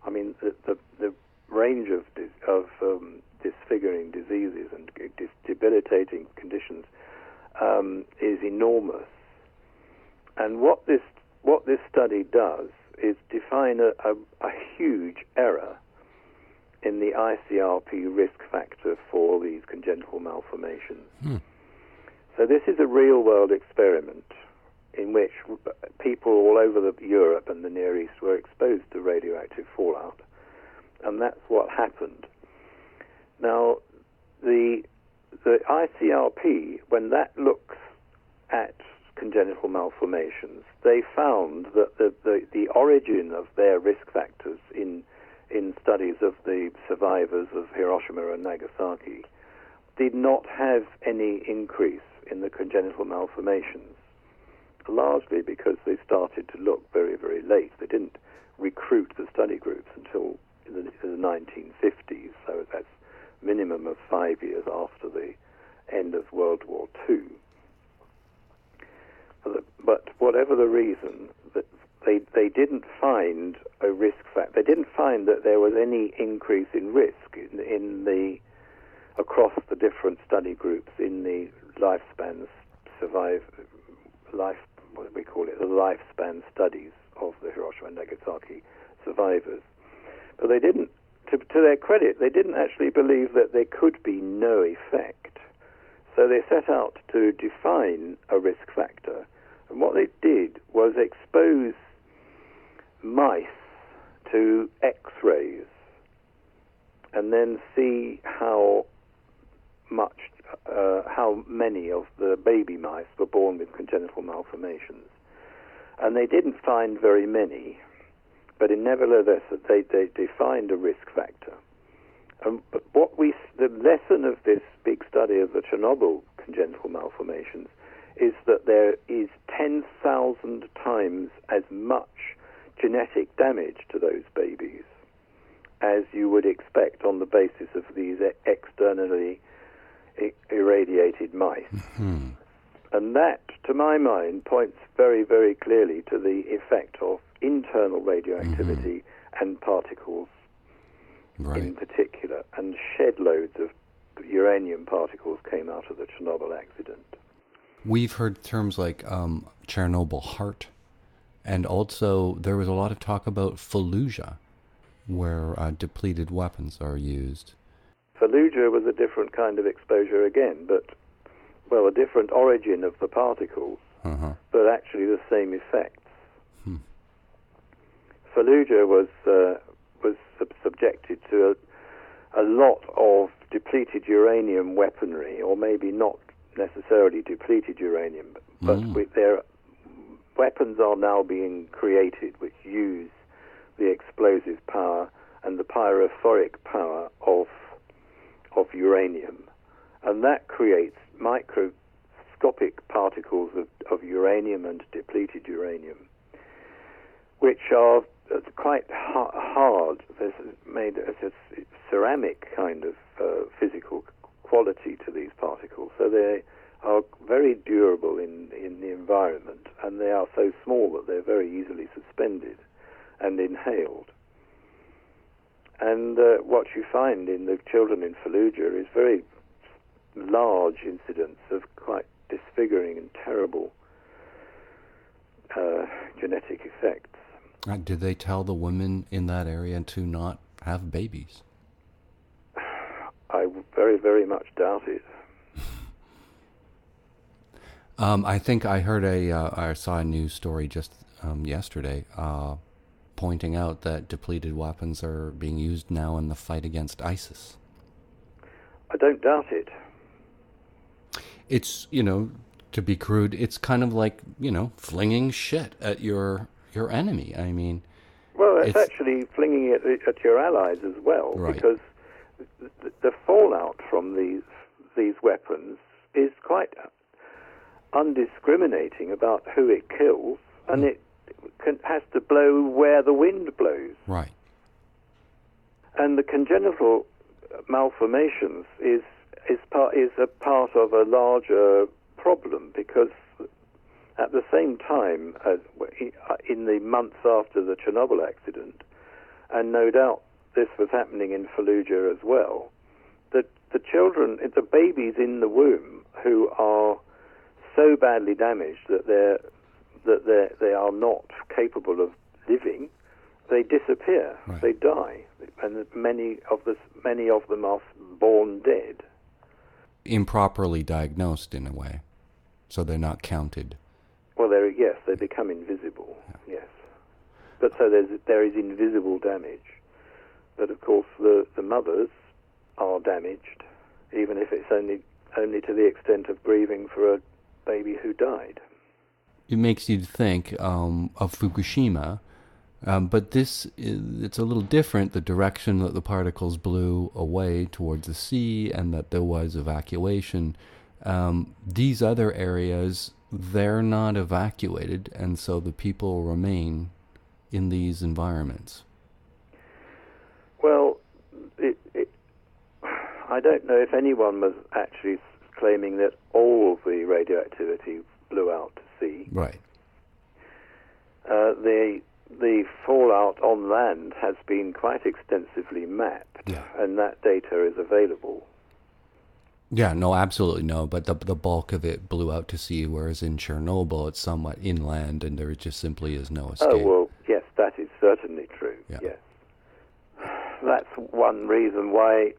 I mean, the range of disfiguring diseases and debilitating conditions is enormous. And what this study does is define a huge error in the ICRP risk factor for these congenital malformations. So this is a real-world experiment in which people all over Europe and the Near East were exposed to radioactive fallout, and that's what happened. Now, the ICRP, when that looks at congenital malformations, they found that the origin of their risk factors in studies of the survivors of Hiroshima and Nagasaki did not have any increase in the congenital malformations, largely because they started to look very, very late. They didn't recruit the study groups until the 1950s, so that's minimum of 5 years after the end of World War II. But whatever the reason, they didn't find a risk factor. They didn't find that there was any increase in risk across the different study groups in the lifespan studies of the Hiroshima and Nagasaki survivors. But they didn't, to their credit, they didn't actually believe that there could be no effect. So they set out to define a risk factor. And what they did was expose mice to X-rays and then see how many of the baby mice were born with congenital malformations. And they didn't find very many, but nevertheless they defined a risk factor. But the lesson of this big study of the Chernobyl congenital malformations is that there is 10,000 times as much genetic damage to those babies as you would expect on the basis of these externally irradiated mice. Mm-hmm. And that, to my mind, points very, very clearly to the effect of internal radioactivity and particles in particular. And shed loads of uranium particles came out of the Chernobyl accident. We've heard terms like Chernobyl heart, and also there was a lot of talk about Fallujah, where depleted weapons are used. Fallujah was a different kind of exposure again, but, well, a different origin of the particles, but actually the same effects. Fallujah was subjected to a lot of depleted uranium weaponry, or maybe not necessarily depleted uranium, but their weapons are now being created which use the explosive power and the pyrophoric power of uranium, and that creates microscopic particles of uranium and depleted uranium, which are quite hard. There's made as a ceramic kind of physical quality to these particles, so they are very durable in the environment, and they are so small that they're very easily suspended and inhaled. And what you find in the children in Fallujah is very large incidents of quite disfiguring and terrible genetic effects. Did they tell the women in that area to not have babies? I very, very much doubt it. I think I heard I saw a news story just yesterday pointing out that depleted weapons are being used now in the fight against ISIS. I don't doubt it. It's, To be crude, it's kind of like, flinging shit at your enemy. I mean... Well, it's actually flinging it at your allies as well, right. Because the fallout from these weapons is quite undiscriminating about who it kills, and it has to blow where the wind blows. Right. And the congenital malformations is a part of a larger problem, because at the same time, in the months after the Chernobyl accident, and no doubt this was happening in Fallujah as well, that the children, the babies in the womb who are so badly damaged that they are not capable of living, they disappear, right. They die, and many of them are born dead. Improperly diagnosed in a way, so they're not counted. Well, they become invisible, yes. But so there is invisible damage. But of course, the mothers are damaged, even if it's only to the extent of grieving for a baby who died. It makes you think of Fukushima, but it's a little different, the direction that the particles blew away towards the sea and that there was evacuation. These other areas, they're not evacuated, and so the people remain in these environments. Well, I don't know if anyone was actually claiming that all of the radioactivity blew out to sea. Right. The fallout on land has been quite extensively mapped, and that data is available. Yeah, no, absolutely no. But the bulk of it blew out to sea, whereas in Chernobyl it's somewhat inland, and there just simply is no escape. Oh, well, yes, that is certainly true, yes. That's one reason why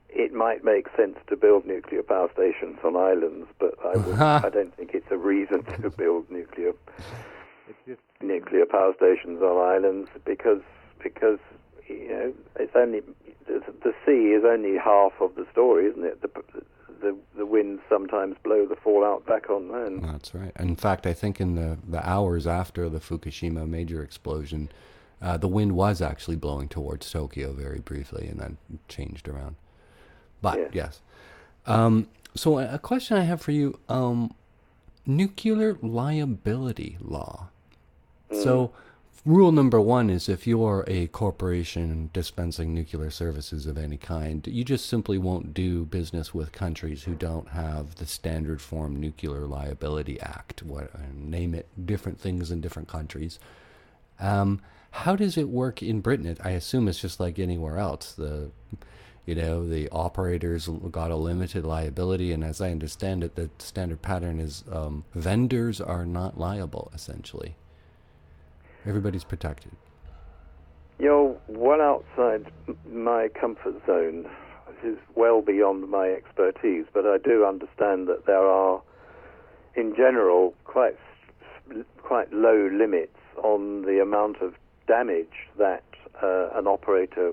it might make sense to build nuclear power stations on islands, but I don't think it's a reason to build nuclear power stations on islands, because it's only the sea is only half of the story, isn't it? The winds sometimes blow the fallout back on land. That's right. In fact, I think in the hours after the Fukushima major explosion, the wind was actually blowing towards Tokyo very briefly, and then changed around. But yes. So a question I have for you: nuclear liability law. So, rule number one is if you are a corporation dispensing nuclear services of any kind, you just simply won't do business with countries who don't have the standard form Nuclear Liability Act. Name it, different things in different countries. How does it work in Britain? I assume it's just like anywhere else. The operators got a limited liability, and as I understand it, the standard pattern is vendors are not liable, essentially. Everybody's protected. You're well outside my comfort zone. This is well beyond my expertise, but I do understand that there are, in general, quite low limits on the amount of damage that an operator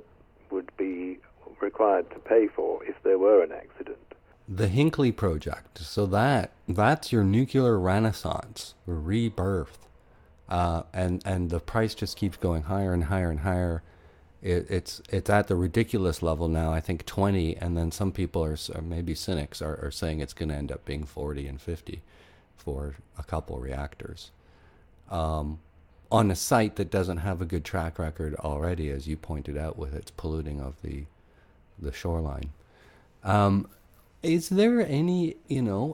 would be required to pay for if there were an accident. The Hinkley project, so that's your nuclear renaissance, rebirth. And the price just keeps going higher and higher and higher. It's at the ridiculous level now, I think 20, and then some people are maybe cynics are saying it's going to end up being 40 and 50 for a couple reactors. On a site that doesn't have a good track record already, as you pointed out, with its polluting of the shoreline. Is there any,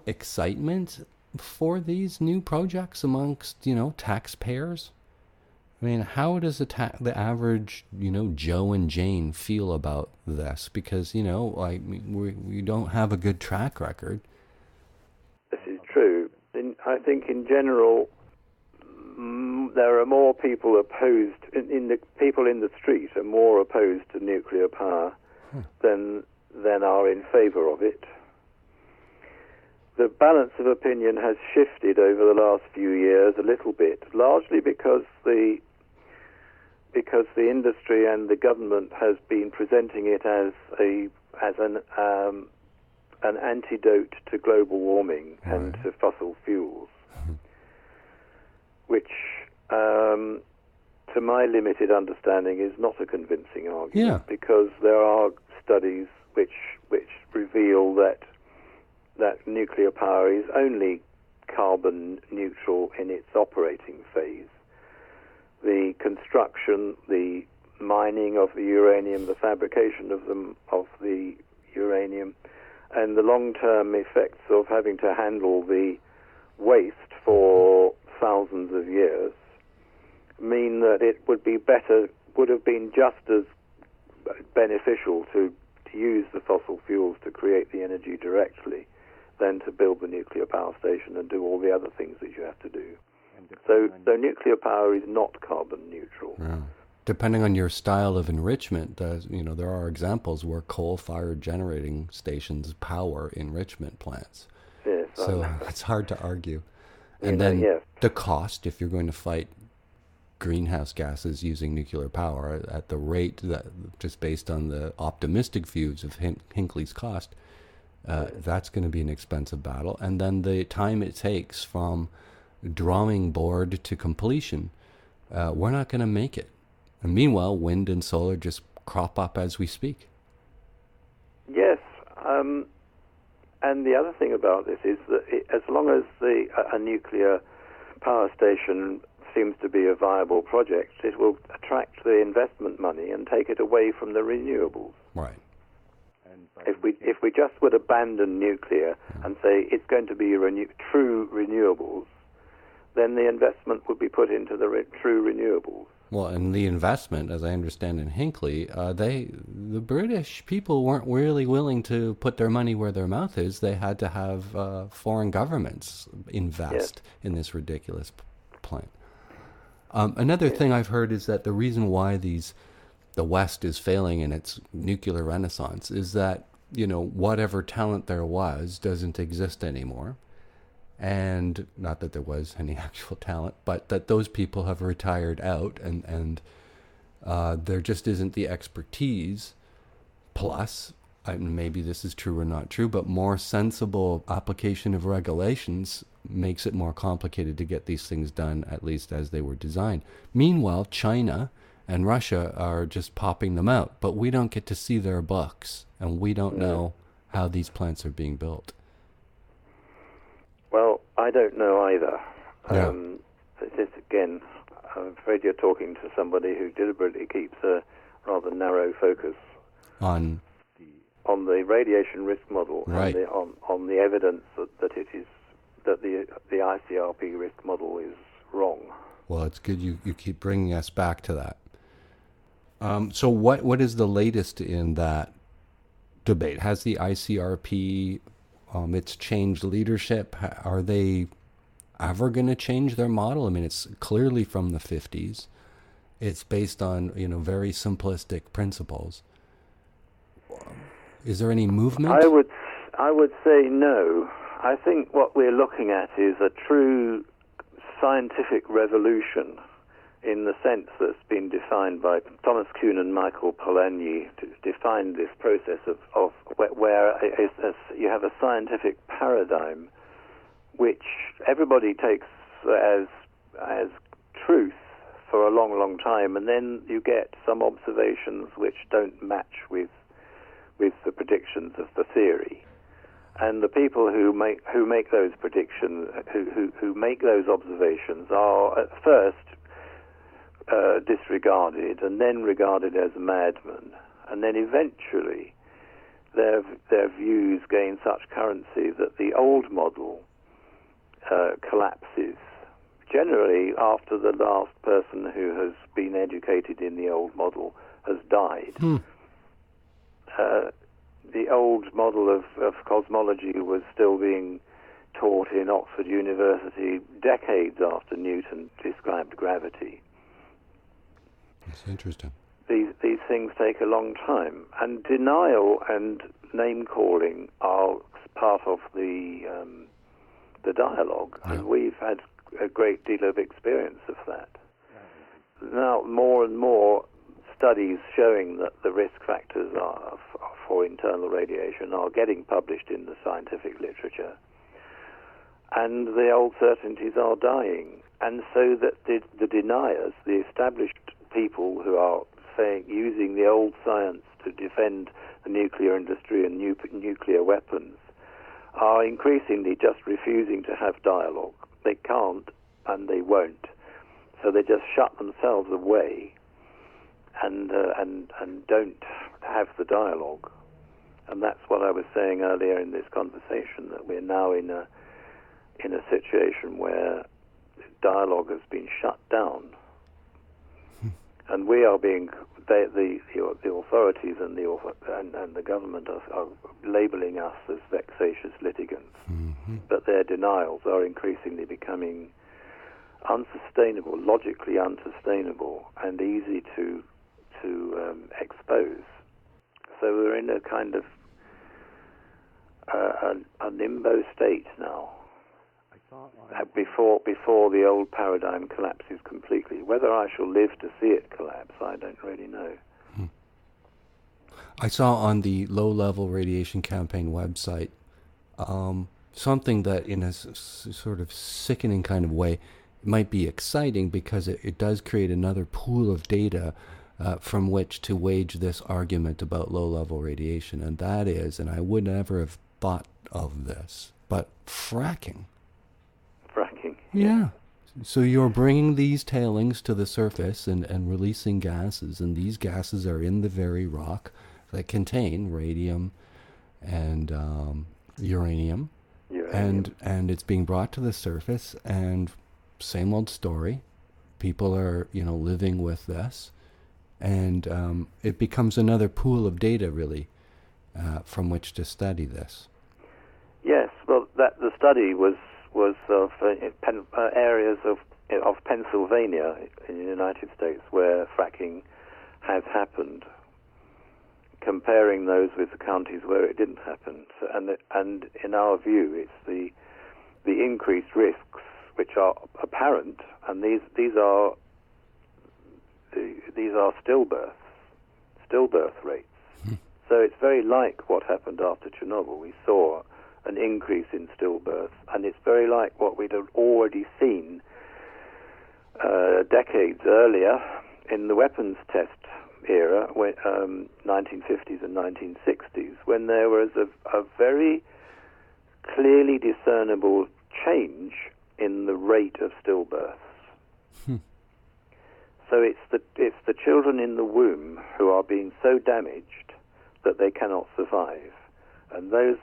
excitement for these new projects amongst, taxpayers? I mean, how does the average, Joe and Jane feel about this? Because, we don't have a good track record. This is true. I think in general, there are more people opposed, people in the street are more opposed to nuclear power than are in favor of it. The balance of opinion has shifted over the last few years a little bit, largely because the industry and the government has been presenting it as an antidote to global warming and to fossil fuels, which, to my limited understanding, is not a convincing argument, because there are studies which reveal that nuclear power is only carbon neutral in its operating phase. The construction, the mining of the uranium, the fabrication of the uranium, and the long-term effects of having to handle the waste for thousands of years mean that it would have been just as beneficial to use the fossil fuels to create the energy directly than to build the nuclear power station and do all the other things that you have to do. So nuclear power is not carbon neutral. Yeah. Depending on your style of enrichment, there are examples where coal-fired generating stations power enrichment plants. Yes, so it's hard to argue. And then the cost, if you're going to fight greenhouse gases using nuclear power at the rate that, just based on the optimistic views of Hinkley's cost, that's going to be an expensive battle. And then the time it takes from drawing board to completion, we're not going to make it. And meanwhile, wind and solar just crop up as we speak. Yes, and the other thing about this is that as long as a nuclear power station seems to be a viable project, it will attract the investment money and take it away from the renewables. Right. If we just would abandon nuclear and say it's going to be true renewables, then the investment would be put into the true renewables. Well, and the investment, as I understand in Hinkley, the British people weren't really willing to put their money where their mouth is. They had to have foreign governments invest in this ridiculous plant. Another thing I've heard is that the reason why the West is failing in its nuclear renaissance is that, whatever talent there was doesn't exist anymore. And not that there was any actual talent, but that those people have retired out, and there just isn't the expertise. Plus, maybe this is true or not true, but more sensible application of regulations makes it more complicated to get these things done, at least as they were designed. Meanwhile, China and Russia are just popping them out, but we don't get to see their books, and we don't know how these plants are being built. Well, I don't know either. Again, I'm afraid you're talking to somebody who deliberately keeps a rather narrow focus on the radiation risk model, right, and on the evidence that the ICRP risk model is wrong. Well, it's good you keep bringing us back to that. So what is the latest in that debate? Has the ICRP it's changed leadership? Are they ever going to change their model? I mean, it's clearly from the 50s. It's based on, very simplistic principles. Is there any movement? I would say no. I think what we're looking at is a true scientific revolution in the sense that's been defined by Thomas Kuhn and Michael Polanyi to define this process of where you have a scientific paradigm which everybody takes as truth for a long, long time, and then you get some observations which don't match with the predictions of the theory. And the people who make those predictions, who make those observations, are at first disregarded and then regarded as madmen, and then eventually their views gain such currency that the old model collapses, generally after the last person who has been educated in the old model has died. The old model of cosmology was still being taught in Oxford University decades after Newton described gravity. That's interesting. These things take a long time, and denial and name-calling are part of the dialogue, and we've had a great deal of experience of that. Now, more and more studies showing that the risk factors for internal radiation are getting published in the scientific literature, and the old certainties are dying. And so that the deniers, the established people who are using the old science to defend the nuclear industry and nuclear weapons, are increasingly just refusing to have dialogue. They can't and they won't. So they just shut themselves away and don't have the dialogue. And that's what I was saying earlier in this conversation, that we're now in a situation where dialogue has been shut down. And we are being, the authorities and the government are labeling us as vexatious litigants. Mm-hmm. But their denials are increasingly becoming unsustainable, logically unsustainable, and easy to expose. So we're in a kind of a limbo state now. Before the old paradigm collapses completely. Whether I shall live to see it collapse, I don't really know. I saw on the low-level radiation campaign website something that, in a sort of sickening kind of way, might be exciting, because it does create another pool of data from which to wage this argument about low-level radiation, and that is, and I would never have thought of this, but fracking. Fracking. Yeah. So you're bringing these tailings to the surface and releasing gases, and these gases are in the very rock that contain radium and uranium. And it's being brought to the surface, and same old story. People are, living with this, and it becomes another pool of data, really, from which to study this. Yes, well, the study was of areas of Pennsylvania in the United States where fracking has happened, comparing those with the counties where it didn't happen. So, and in our view, it's the increased risks which are apparent, and these are stillbirth rates. So it's very like what happened after Chernobyl. We saw an increase in stillbirth, and it's very like what we'd already seen decades earlier in the weapons test era, 1950s and 1960s, when there was a very clearly discernible change in the rate of stillbirths. So it's the children in the womb who are being so damaged that they cannot survive. And those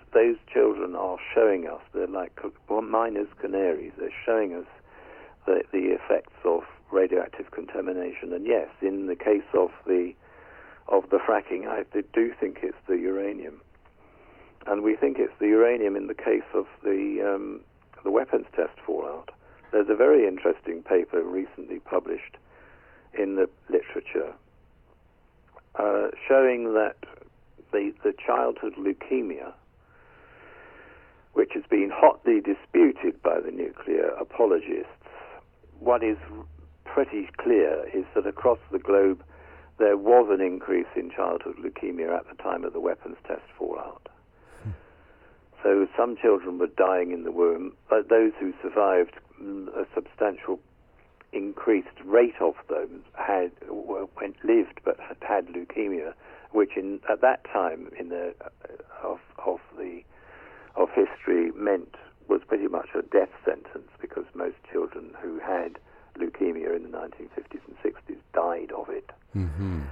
children are showing us, they're like miners' canaries, they're showing us the effects of radioactive contamination. And yes, in the case of the fracking, I do think it's the uranium. And we think it's the uranium in the case of the weapons test fallout. There's a very interesting paper recently published in the literature showing that the childhood leukemia, which has been hotly disputed by the nuclear apologists, what is pretty clear is that across the globe there was an increase in childhood leukemia at the time of the weapons test fallout. So some children were dying in the womb, but those who survived, a substantial increased rate of them lived but had leukemia, which at that time of history was pretty much a death sentence, because most children who had leukemia in the 1950s and 60s died of it. Mm-hmm.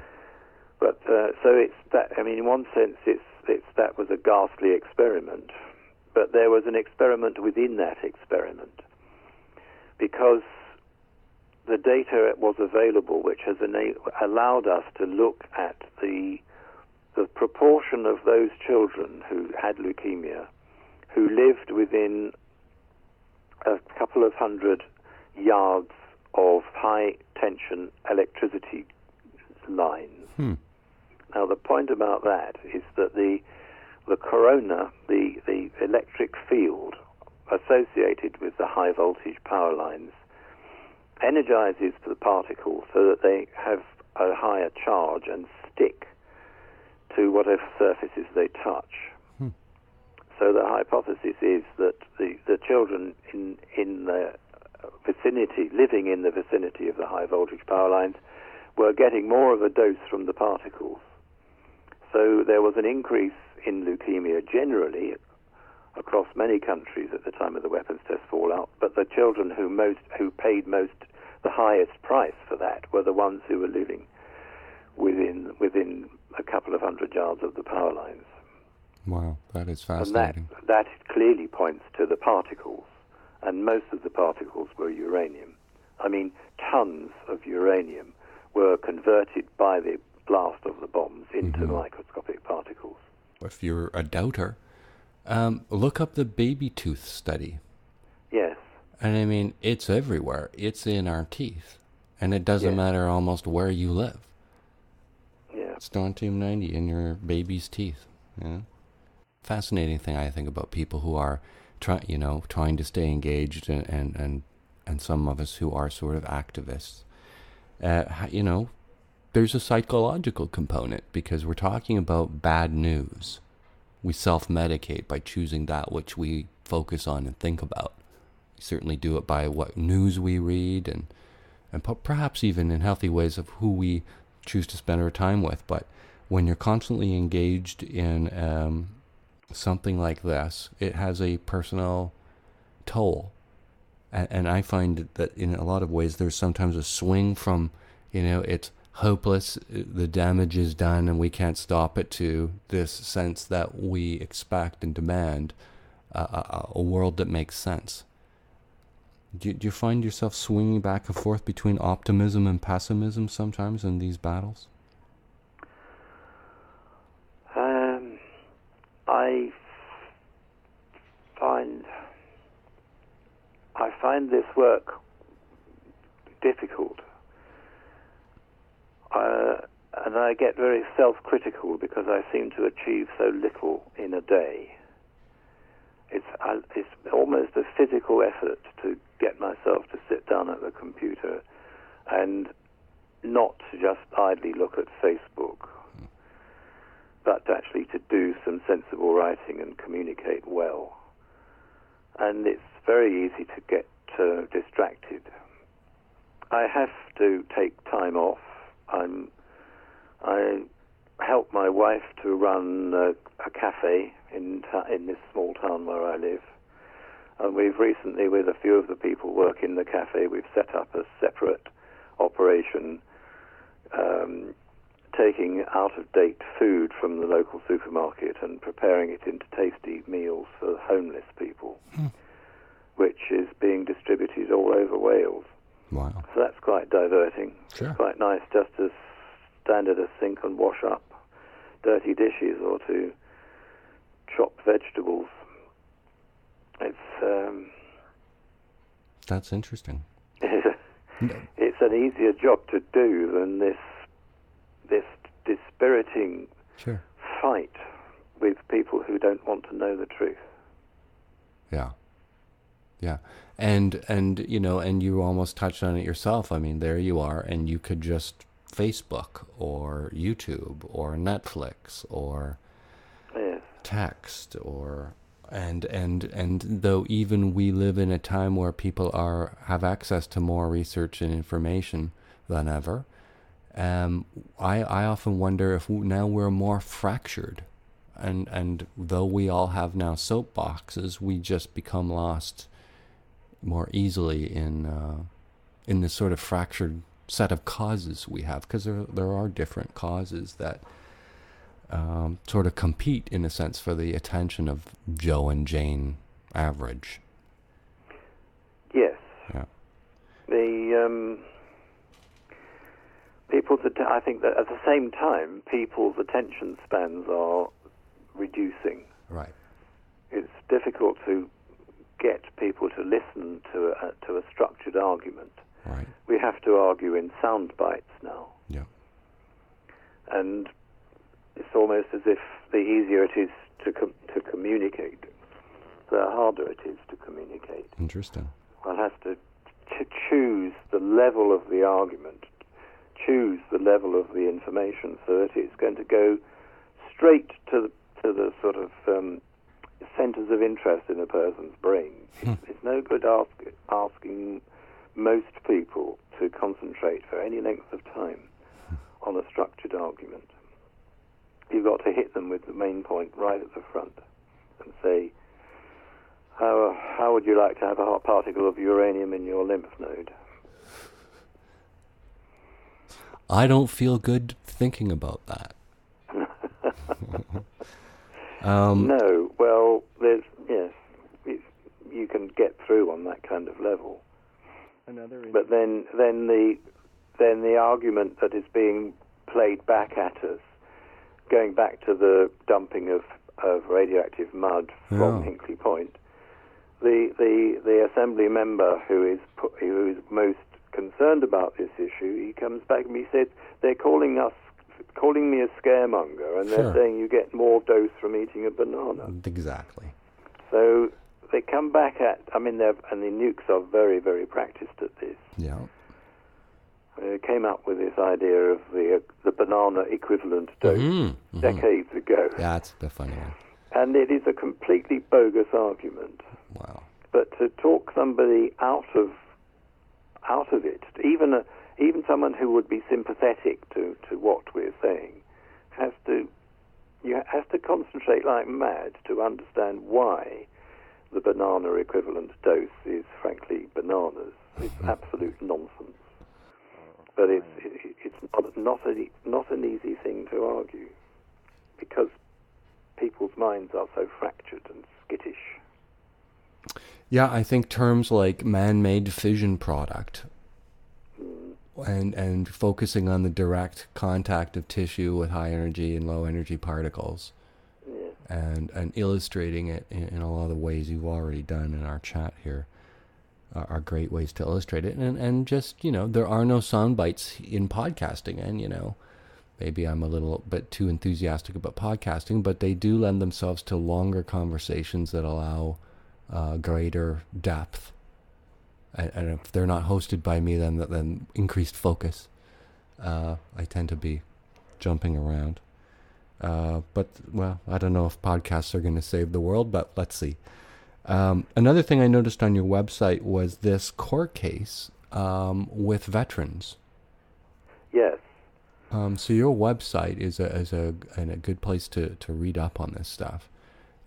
But so it's that. I mean, in one sense, that was a ghastly experiment, but there was an experiment within that experiment, because the data was available, which has allowed us to look at the proportion of those children who had leukemia, who lived within a couple of hundred yards of high-tension electricity lines. Now, the point about that is that the corona, the electric field associated with the high-voltage power lines, energizes the particles so that they have a higher charge and stick to whatever surfaces they touch. So the hypothesis is that the children in the vicinity, living in the vicinity of the high voltage power lines, were getting more of a dose from the particles. So there was an increase in leukemia generally across many countries at the time of the weapons test fallout, but the children who paid the highest price for that were the ones who were living within a couple of 100 yards of the power lines. Wow, that is fascinating. And that clearly points to the particles, and most of the particles were uranium. I mean, tons of uranium were converted by the blast of the bombs into microscopic particles. If you're a doubter, look up the baby tooth study. Yes. And I mean, it's everywhere. It's in our teeth. And it doesn't matter almost where you live. Yeah. Strontium-90 in your baby's teeth. Yeah. Fascinating thing, I think, about people who are trying to stay engaged, and some of us who are sort of activists. There's a psychological component, because we're talking about bad news. We self-medicate by choosing that which we focus on and think about. We certainly do it by what news we read, and perhaps even in healthy ways of who we choose to spend our time with. But when you're constantly engaged in something like this, it has a personal toll. And I find that in a lot of ways there's sometimes a swing from, it's hopeless, the damage is done and we can't stop it, to this sense that we expect and demand a world that makes sense. Do you find yourself swinging back and forth between optimism and pessimism sometimes in these battles? I find this work difficult, and I get very self-critical because I seem to achieve so little in a day. It's almost a physical effort to get myself to sit down at the computer and not to just idly look at Facebook, but actually to do some sensible writing and communicate well. And it's very easy to get distracted. I have to take time off. I help my wife to run a cafe in this small town where I live. And we've recently, with a few of the people working in the cafe, we've set up a separate operation taking out-of-date food from the local supermarket and preparing it into tasty meals for homeless people, which is being distributed all over Wales. Wow. So that's quite diverting. Sure. It's quite nice just to stand at a sink and wash up dirty dishes or to chop vegetables. That's interesting. It's an easier job to do than this dispiriting fight with people who don't want to know the truth. Yeah. And you almost touched on it yourself. I mean, there you are, and you could just Facebook or YouTube or Netflix or text and though even we live in a time where people have access to more research and information than ever, I often wonder if now we're more fractured, and though we all have now soapboxes, we just become lost more easily in this sort of fractured set of causes we have, because there are different causes that sort of compete in a sense for the attention of Joe and Jane average. Yes. Yeah. I think that at the same time, people's attention spans are reducing. Right. It's difficult to get people to listen to a structured argument. Right. We have to argue in sound bites now. Yeah. And it's almost as if the easier it is to communicate, the harder it is to communicate. Interesting. One has to choose the level of the argument, choose the level of the information, so that it's going to go straight to the sort of centers of interest in a person's brain. It's no good asking most people to concentrate for any length of time on a structured argument. You've got to hit them with the main point right at the front and say, how would you like to have a particle of uranium in your lymph node? I don't feel good thinking about that. No, well, you can get through on that kind of level. But then the argument that is being played back at us, going back to the dumping of radioactive mud from Hinkley Point, the assembly member who is most concerned about this issue, he comes back and he said, they're calling me a scaremonger, and they're saying you get more dose from eating a banana. Exactly. So they come back and the nukes are very, very practiced at this. Yeah. They came up with this idea of the banana equivalent dose decades ago. Yeah, that's the funny one. And it is a completely bogus argument. Wow. But to talk somebody out of it, even someone who would be sympathetic to what we're saying, has to concentrate like mad to understand why the banana equivalent dose is frankly bananas. It's absolute nonsense. But it's not an easy thing to argue, because people's minds are so fractured and skittish. Yeah, I think terms like man-made fission product and focusing on the direct contact of tissue with high energy and low energy particles, and illustrating it in a lot of the ways you've already done in our chat here are great ways to illustrate it. And just, there are no sound bites in podcasting, and, maybe I'm a little bit too enthusiastic about podcasting, but they do lend themselves to longer conversations that allow greater depth. And if they're not hosted by me, then increased focus. I tend to be jumping around. But I don't know if podcasts are going to save the world, but let's see. Another thing I noticed on your website was this court case with veterans. Yes. So your website is a good place to read up on this stuff.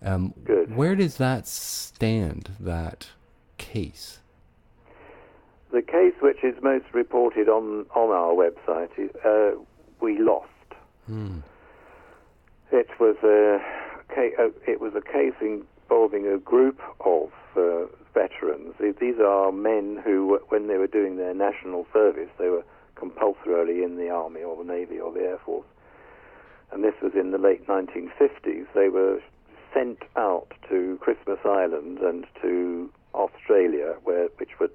Good. Where does that stand, that case? The case which is most reported on our website is we lost. It was a case involving a group of veterans. These are men who, when they were doing their national service, they were compulsorily in the Army or the Navy or the Air Force. And this was in the late 1950s. They were sent out to Christmas Island and to Australia, which were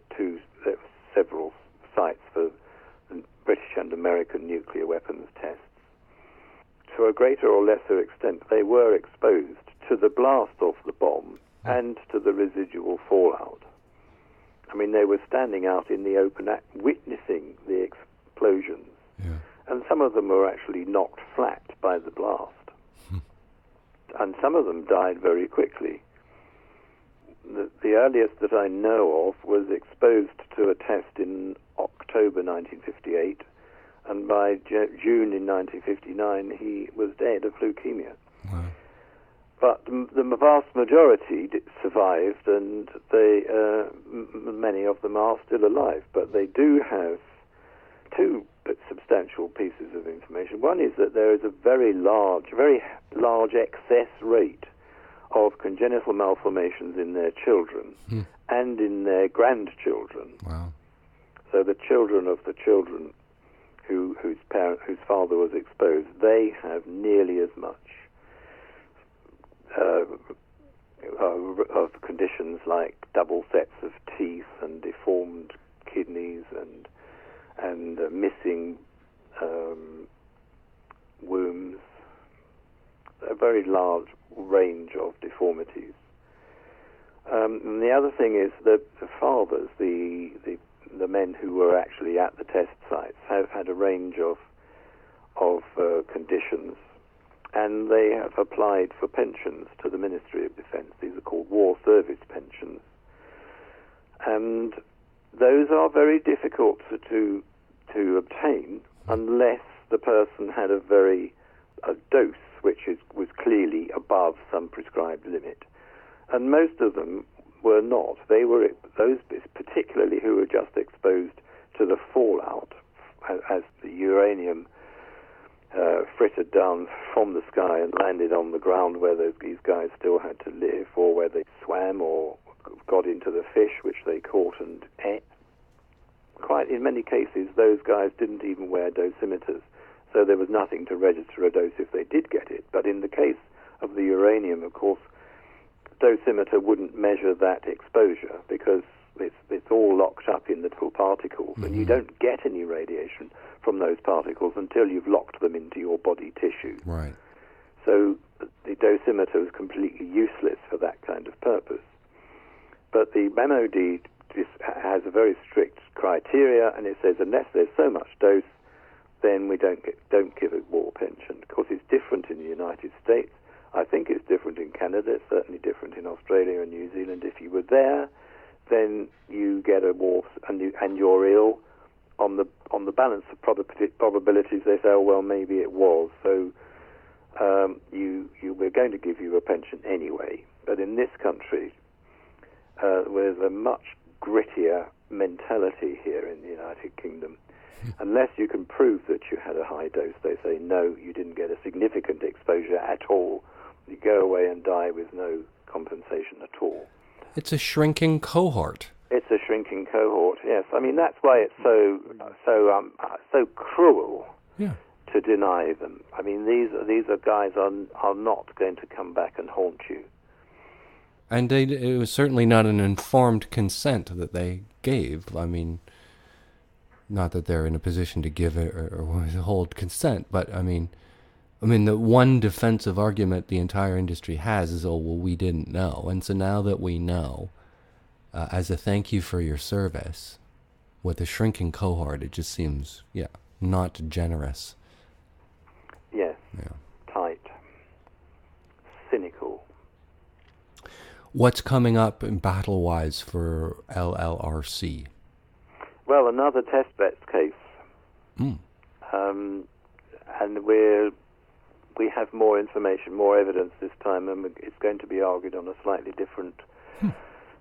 several sites for the British and American nuclear weapons tests. To a greater or lesser extent, they were exposed to the blast of the bomb and to the residual fallout. I mean, they were standing out in the open, witnessing the explosions, and some of them were actually knocked flat by the blast, and some of them died very quickly. The earliest that I know of was exposed to a test in October 1958, and by June in 1959 he was dead of leukemia. Wow. But the vast majority survived, and many of them are still alive. But they do have two substantial pieces of information. One is that there is a very large excess rate of congenital malformations in their children and in their grandchildren. Wow. So the children of the children whose father was exposed, they have nearly as much of conditions like double sets of teeth and deformed kidneys and missing wombs, a very large range of deformities. And the other thing is that the fathers, the men who were actually at the test sites, have had a range of conditions, and they have applied for pensions to the Ministry of Defence. These are called war service pensions. And those are very difficult to obtain unless the person had a dose which was clearly above some prescribed limit. And most of them were not. They were those, particularly who were just exposed to the fallout as the uranium frittered down from the sky and landed on the ground where these guys still had to live, or where they swam or got into the fish which they caught and ate. Quite in many cases, those guys didn't even wear dosimeters, so there was nothing to register a dose if they did get it. But in the case of the uranium, of course, dosimeter wouldn't measure that exposure because it's all locked up in little particles, and you don't get any radiation from those particles until you've locked them into your body tissue. Right. So the dosimeter is completely useless for that kind of purpose. But the MOD has a very strict criteria, and it says unless there's so much dose, then we don't give a war pension. Of course, it's different in the United States. I think it's different in Canada. It's certainly different in Australia and New Zealand. If you were there, then you get a war, and you're ill. On the balance of probabilities, they say, oh well, maybe it was. So we're going to give you a pension anyway. But in this country, there's a much grittier mentality here in the United Kingdom. Unless you can prove that you had a high dose, they say no, you didn't get a significant exposure at all. You go away and die with no compensation at all. It's a shrinking cohort. It's a shrinking cohort, yes. I mean, that's why it's so cruel to deny them. I mean, these are guys are not going to come back and haunt you. And it was certainly not an informed consent that they gave. I mean, not that they're in a position to give it or withhold consent, but I mean, the one defensive argument the entire industry has is, oh, well, we didn't know. And so now that we know, as a thank you for your service, with a shrinking cohort, it just seems, not generous. Yes. Yeah. Tight. Cynical. What's coming up in battle-wise for LLRC? Well, another test bets case. And we have more information, more evidence this time, and it's going to be argued on a slightly different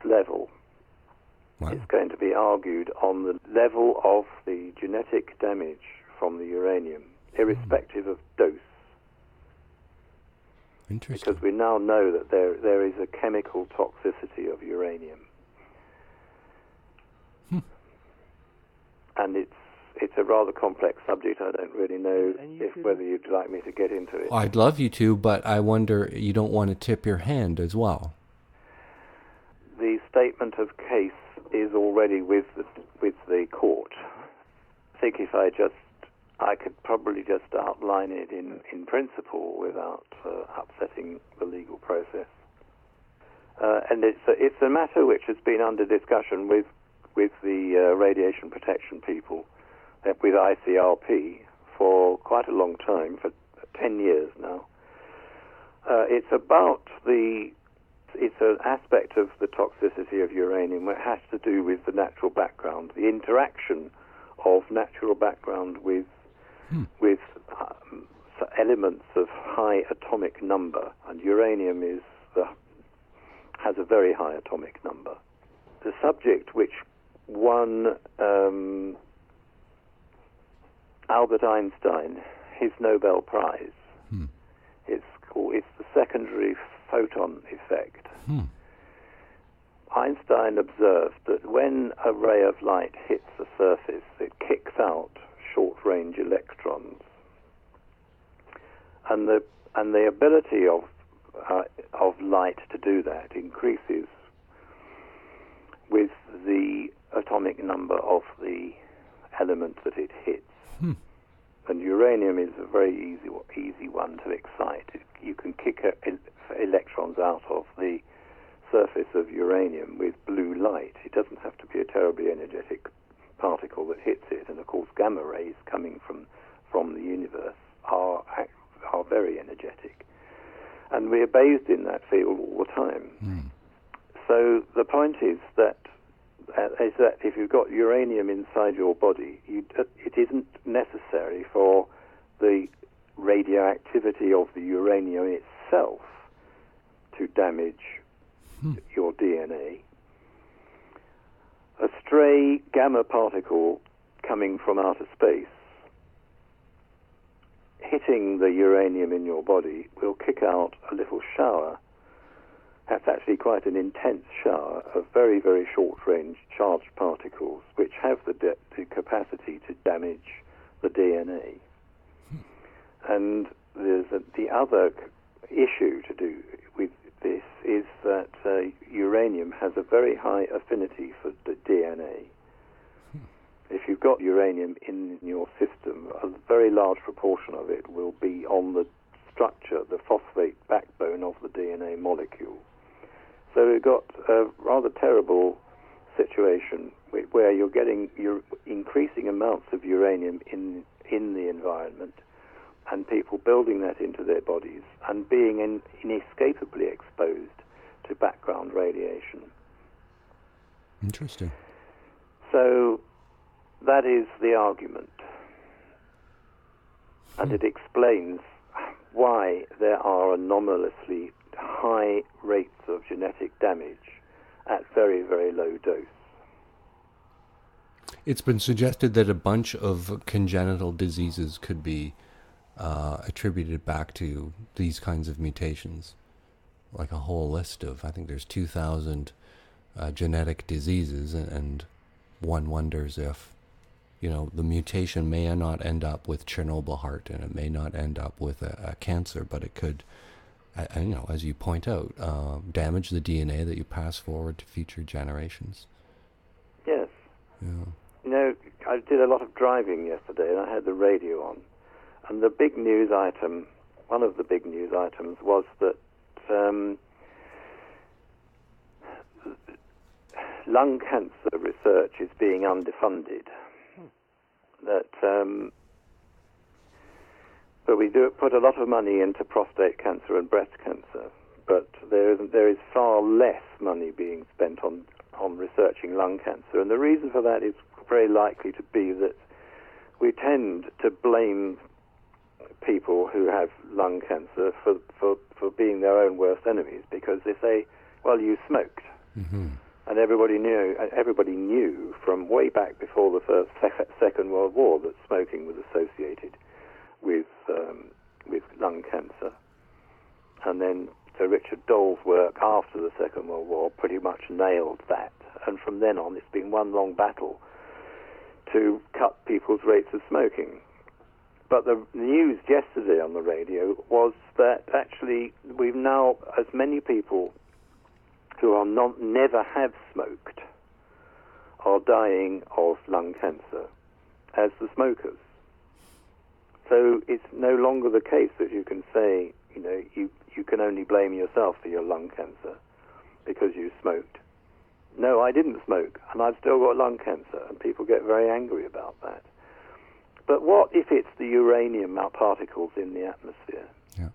level. Wow. It's going to be argued on the level of the genetic damage from the uranium, irrespective of dose. Interesting. Because we now know that there is a chemical toxicity of uranium. And it's a rather complex subject. I don't really know whether you'd like me to get into it. I'd love you to, but I wonder, you don't want to tip your hand as well. The statement of case is already with the court. I think if I could probably just outline it in principle without upsetting the legal process. And it's a matter which has been under discussion with the radiation protection people, with ICRP, for quite a long time, for 10 years now. It's an aspect of the toxicity of uranium that has to do with the natural background, the interaction of natural background with elements of high atomic number, and uranium has a very high atomic number. The subject which won Albert Einstein his Nobel Prize. It's the secondary photon effect. Einstein observed that when a ray of light hits a surface, it kicks out short-range electrons, and the ability of light to do that increases with the atomic number of the element that it hits. And uranium is a very easy one to excite. You can kick electrons out of the surface of uranium with blue light. It doesn't have to be a terribly energetic particle that hits it. And of course, gamma rays coming from the universe are very energetic. And we are bathed in that field all the time. Mm. So the point is that if you've got uranium inside your body, it isn't necessary for the radioactivity of the uranium itself to damage your DNA. A stray gamma particle coming from outer space hitting the uranium in your body will kick out a little shower. That's actually quite an intense shower of very, very short-range charged particles which have the capacity to damage the DNA. And the other issue to do with this is that uranium has a very high affinity for the DNA. If you've got uranium in your system, a very large proportion of it will be on the structure, the phosphate backbone of the DNA molecule. So we've got a rather terrible situation where you're getting increasing amounts of uranium in the environment, and people building that into their bodies and being inescapably exposed to background radiation. Interesting. So that is the argument. And it explains why there are anomalously high rates of genetic damage at very, very low dose. It's been suggested that a bunch of congenital diseases could be attributed back to these kinds of mutations. Like a whole list of, I think there's 2,000 genetic diseases, and one wonders if, the mutation may not end up with Chernobyl heart, and it may not end up with a cancer, but it could, as you point out, damage the DNA that you pass forward to future generations. Yes. Yeah. I did a lot of driving yesterday, and I had the radio on. And the big news item, one of the big news items, was that lung cancer research is being underfunded. But we do put a lot of money into prostate cancer and breast cancer, but there is far less money being spent on researching lung cancer. And the reason for that is very likely to be that we tend to blame people who have lung cancer for being their own worst enemies, because they say, well, you smoked. Mm-hmm. And everybody knew from way back before the Second World War that smoking was associated with lung cancer. And then Sir Richard Dole's work after the Second World War pretty much nailed that. And from then on, it's been one long battle to cut people's rates of smoking. But the news yesterday on the radio was that actually we've now, as many people who are never have smoked are dying of lung cancer as the smokers. So it's no longer the case that you can say, you can only blame yourself for your lung cancer because you smoked. No, I didn't smoke, and I've still got lung cancer, and people get very angry about that. But what if it's the uranium particles in the atmosphere? Yeah.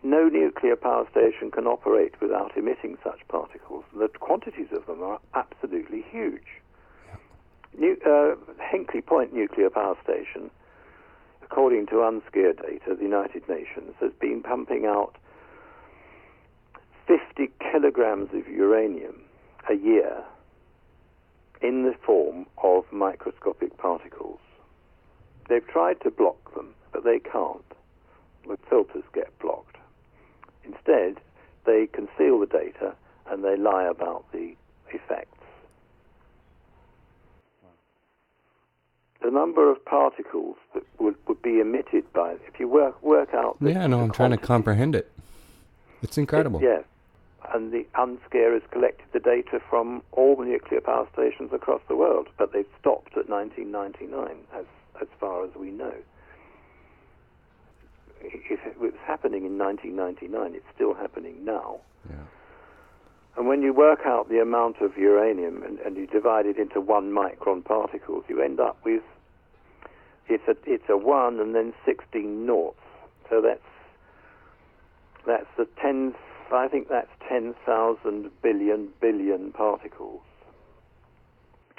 No nuclear power station can operate without emitting such particles. The quantities of them are absolutely huge. Hinkley Point Nuclear Power Station, according to UNSCEAR data, the United Nations, has been pumping out 50 kilograms of uranium a year in the form of microscopic particles. They've tried to block them, but they can't. The filters get blocked. Instead, they conceal the data and they lie about the effects. The number of particles that would be emitted by, if you work out... I'm trying to comprehend it. It's incredible. Yes. And the UNSCEAR has collected the data from all the nuclear power stations across the world, but they've stopped at 1999, as far as we know. If it was happening in 1999, it's still happening now. Yeah. And when you work out the amount of uranium and you divide it into 1 micron particles, you end up with it's a 1 and then 16 noughts. So that's the 10. I think that's 10,000 billion particles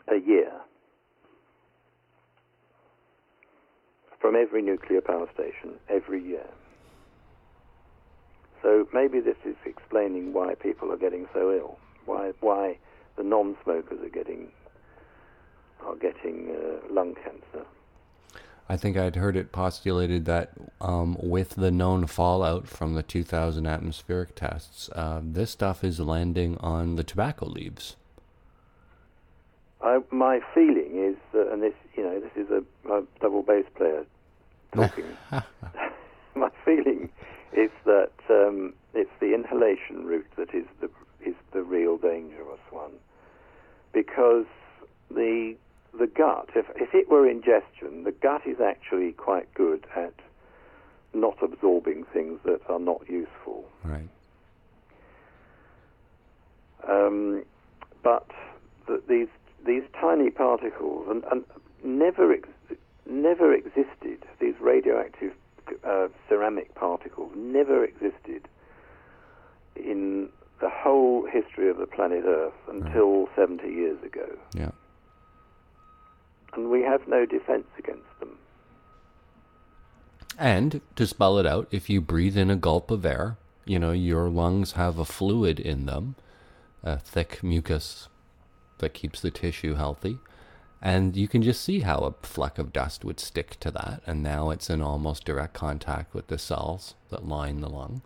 a year from every nuclear power station every year. So maybe this is explaining why people are getting so ill, why the non-smokers are getting lung cancer. I think I'd heard it postulated that with the known fallout from the 2000 atmospheric tests, this stuff is landing on the tobacco leaves. My feeling is that, and this is a double bass player talking. My feeling is that it's the inhalation route that is the real dangerous one, because the gut, if it were ingestion, the gut is actually quite good at not absorbing things that are not useful. Right. But these tiny particles and never existed. These radioactive ceramic particles never existed in the whole history of the planet Earth until 70 years ago. Yeah. And we have no defense against them. And to spell it out, if you breathe in a gulp of air, your lungs have a fluid in them, a thick mucus that keeps the tissue healthy. And you can just see how a fleck of dust would stick to that. And now it's in almost direct contact with the cells that line the lung.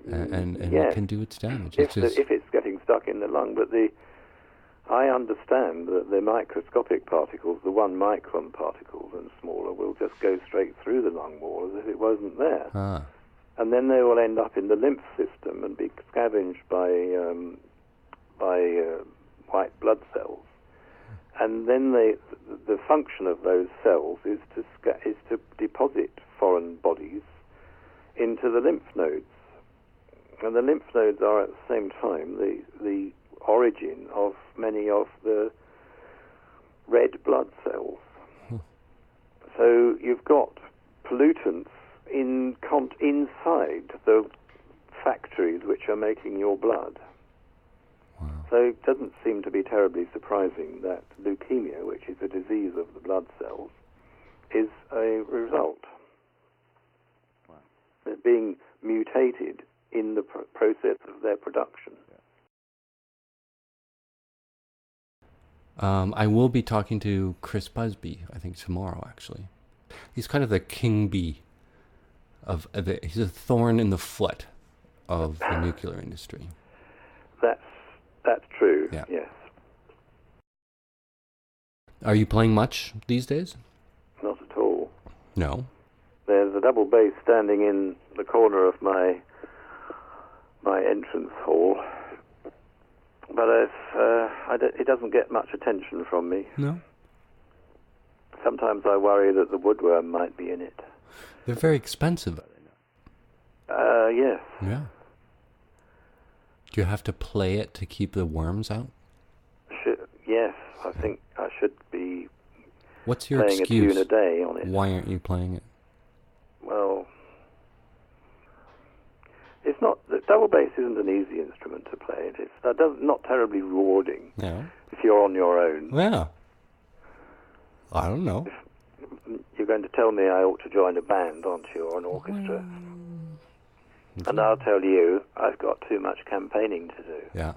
And yes, it can do its damage. If it's getting stuck in the lung. But I understand that the microscopic particles, the 1 micron particles and smaller, will just go straight through the lung wall as if it wasn't there. And then they will end up in the lymph system and be scavenged by white blood cells. And then the function of those cells is to deposit foreign bodies into the lymph nodes. And the lymph nodes are at the same time the origin of many of the red blood cells. So you've got pollutants inside the factories which are making your blood. Wow. So it doesn't seem to be terribly surprising that leukemia, which is a disease of the blood cells, is a result. Wow. They're being mutated in the process of their production. I will be talking to Chris Busby, I think tomorrow, actually. He's kind of the king bee he's a thorn in the foot of the nuclear industry. That's true, yeah. Yes. Are you playing much these days? Not at all. No? There's a double bass standing in the corner of my entrance hall, but it doesn't get much attention from me. No? Sometimes I worry that the woodworm might be in it. They're very expensive. Yes. Yeah. Do you have to play it to keep the worms out? Yes, I think I should be. What's your playing excuse? A tune a day on it. Why aren't you playing it? Well, it's not. The double bass isn't an easy instrument to play. It's not terribly rewarding. Yeah. If you're on your own. Yeah. I don't know. You're going to tell me I ought to join a band, aren't you, or an orchestra? And I'll tell you, I've got too much campaigning to do. Yeah.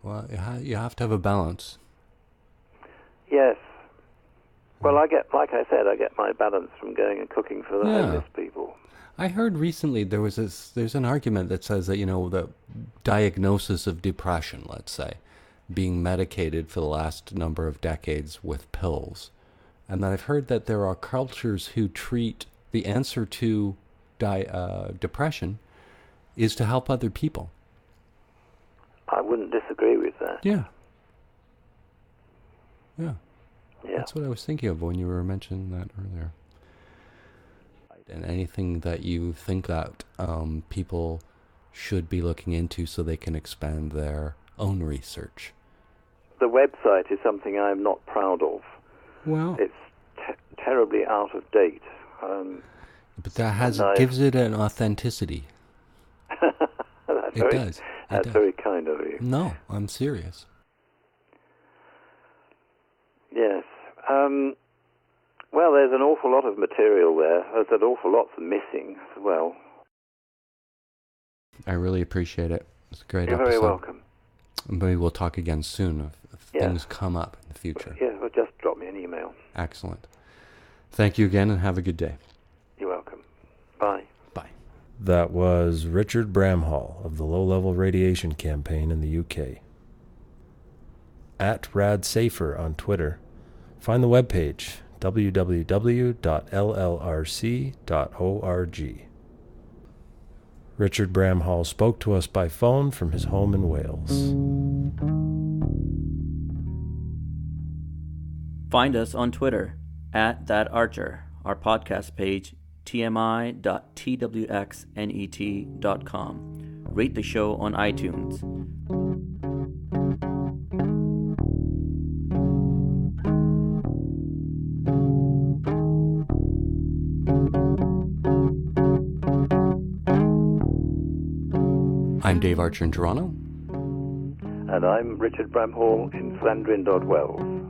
Well, you have to have a balance. Yes. Well, like I said, I get my balance from going and cooking for the homeless people. I heard recently there's an argument that says that, the diagnosis of depression, let's say, being medicated for the last number of decades with pills. And that I've heard that there are cultures who treat the answer to depression is to help other people. I wouldn't disagree with that. Yeah. That's what I was thinking of when you were mentioning that earlier. And anything that you think that people should be looking into so they can expand their own research. The website is something I'm not proud of. Well, terribly out of date. But that gives it an authenticity. It does. That's very kind of you. No, I'm serious. Yes. Well, there's an awful lot of material there. There's an awful lot missing as well. I really appreciate it. It's a great You're episode. very welcome. Maybe we'll talk again soon if things come up in the future. Yeah, well, just drop me an email. Excellent. Thank you again, and have a good day. You're welcome. Bye. Bye. That was Richard Bramhall of the Low Level Radiation Campaign in the UK. At RadSafer on Twitter. Find the webpage, www.llrc.org. Richard Bramhall spoke to us by phone from his home in Wales. Find us on Twitter @thatarcher, our podcast page tmi.twxnet.com. Rate the show on iTunes. I'm Dave Archer in Toronto. And I'm Richard Bramhall in Llandrindod, Wales.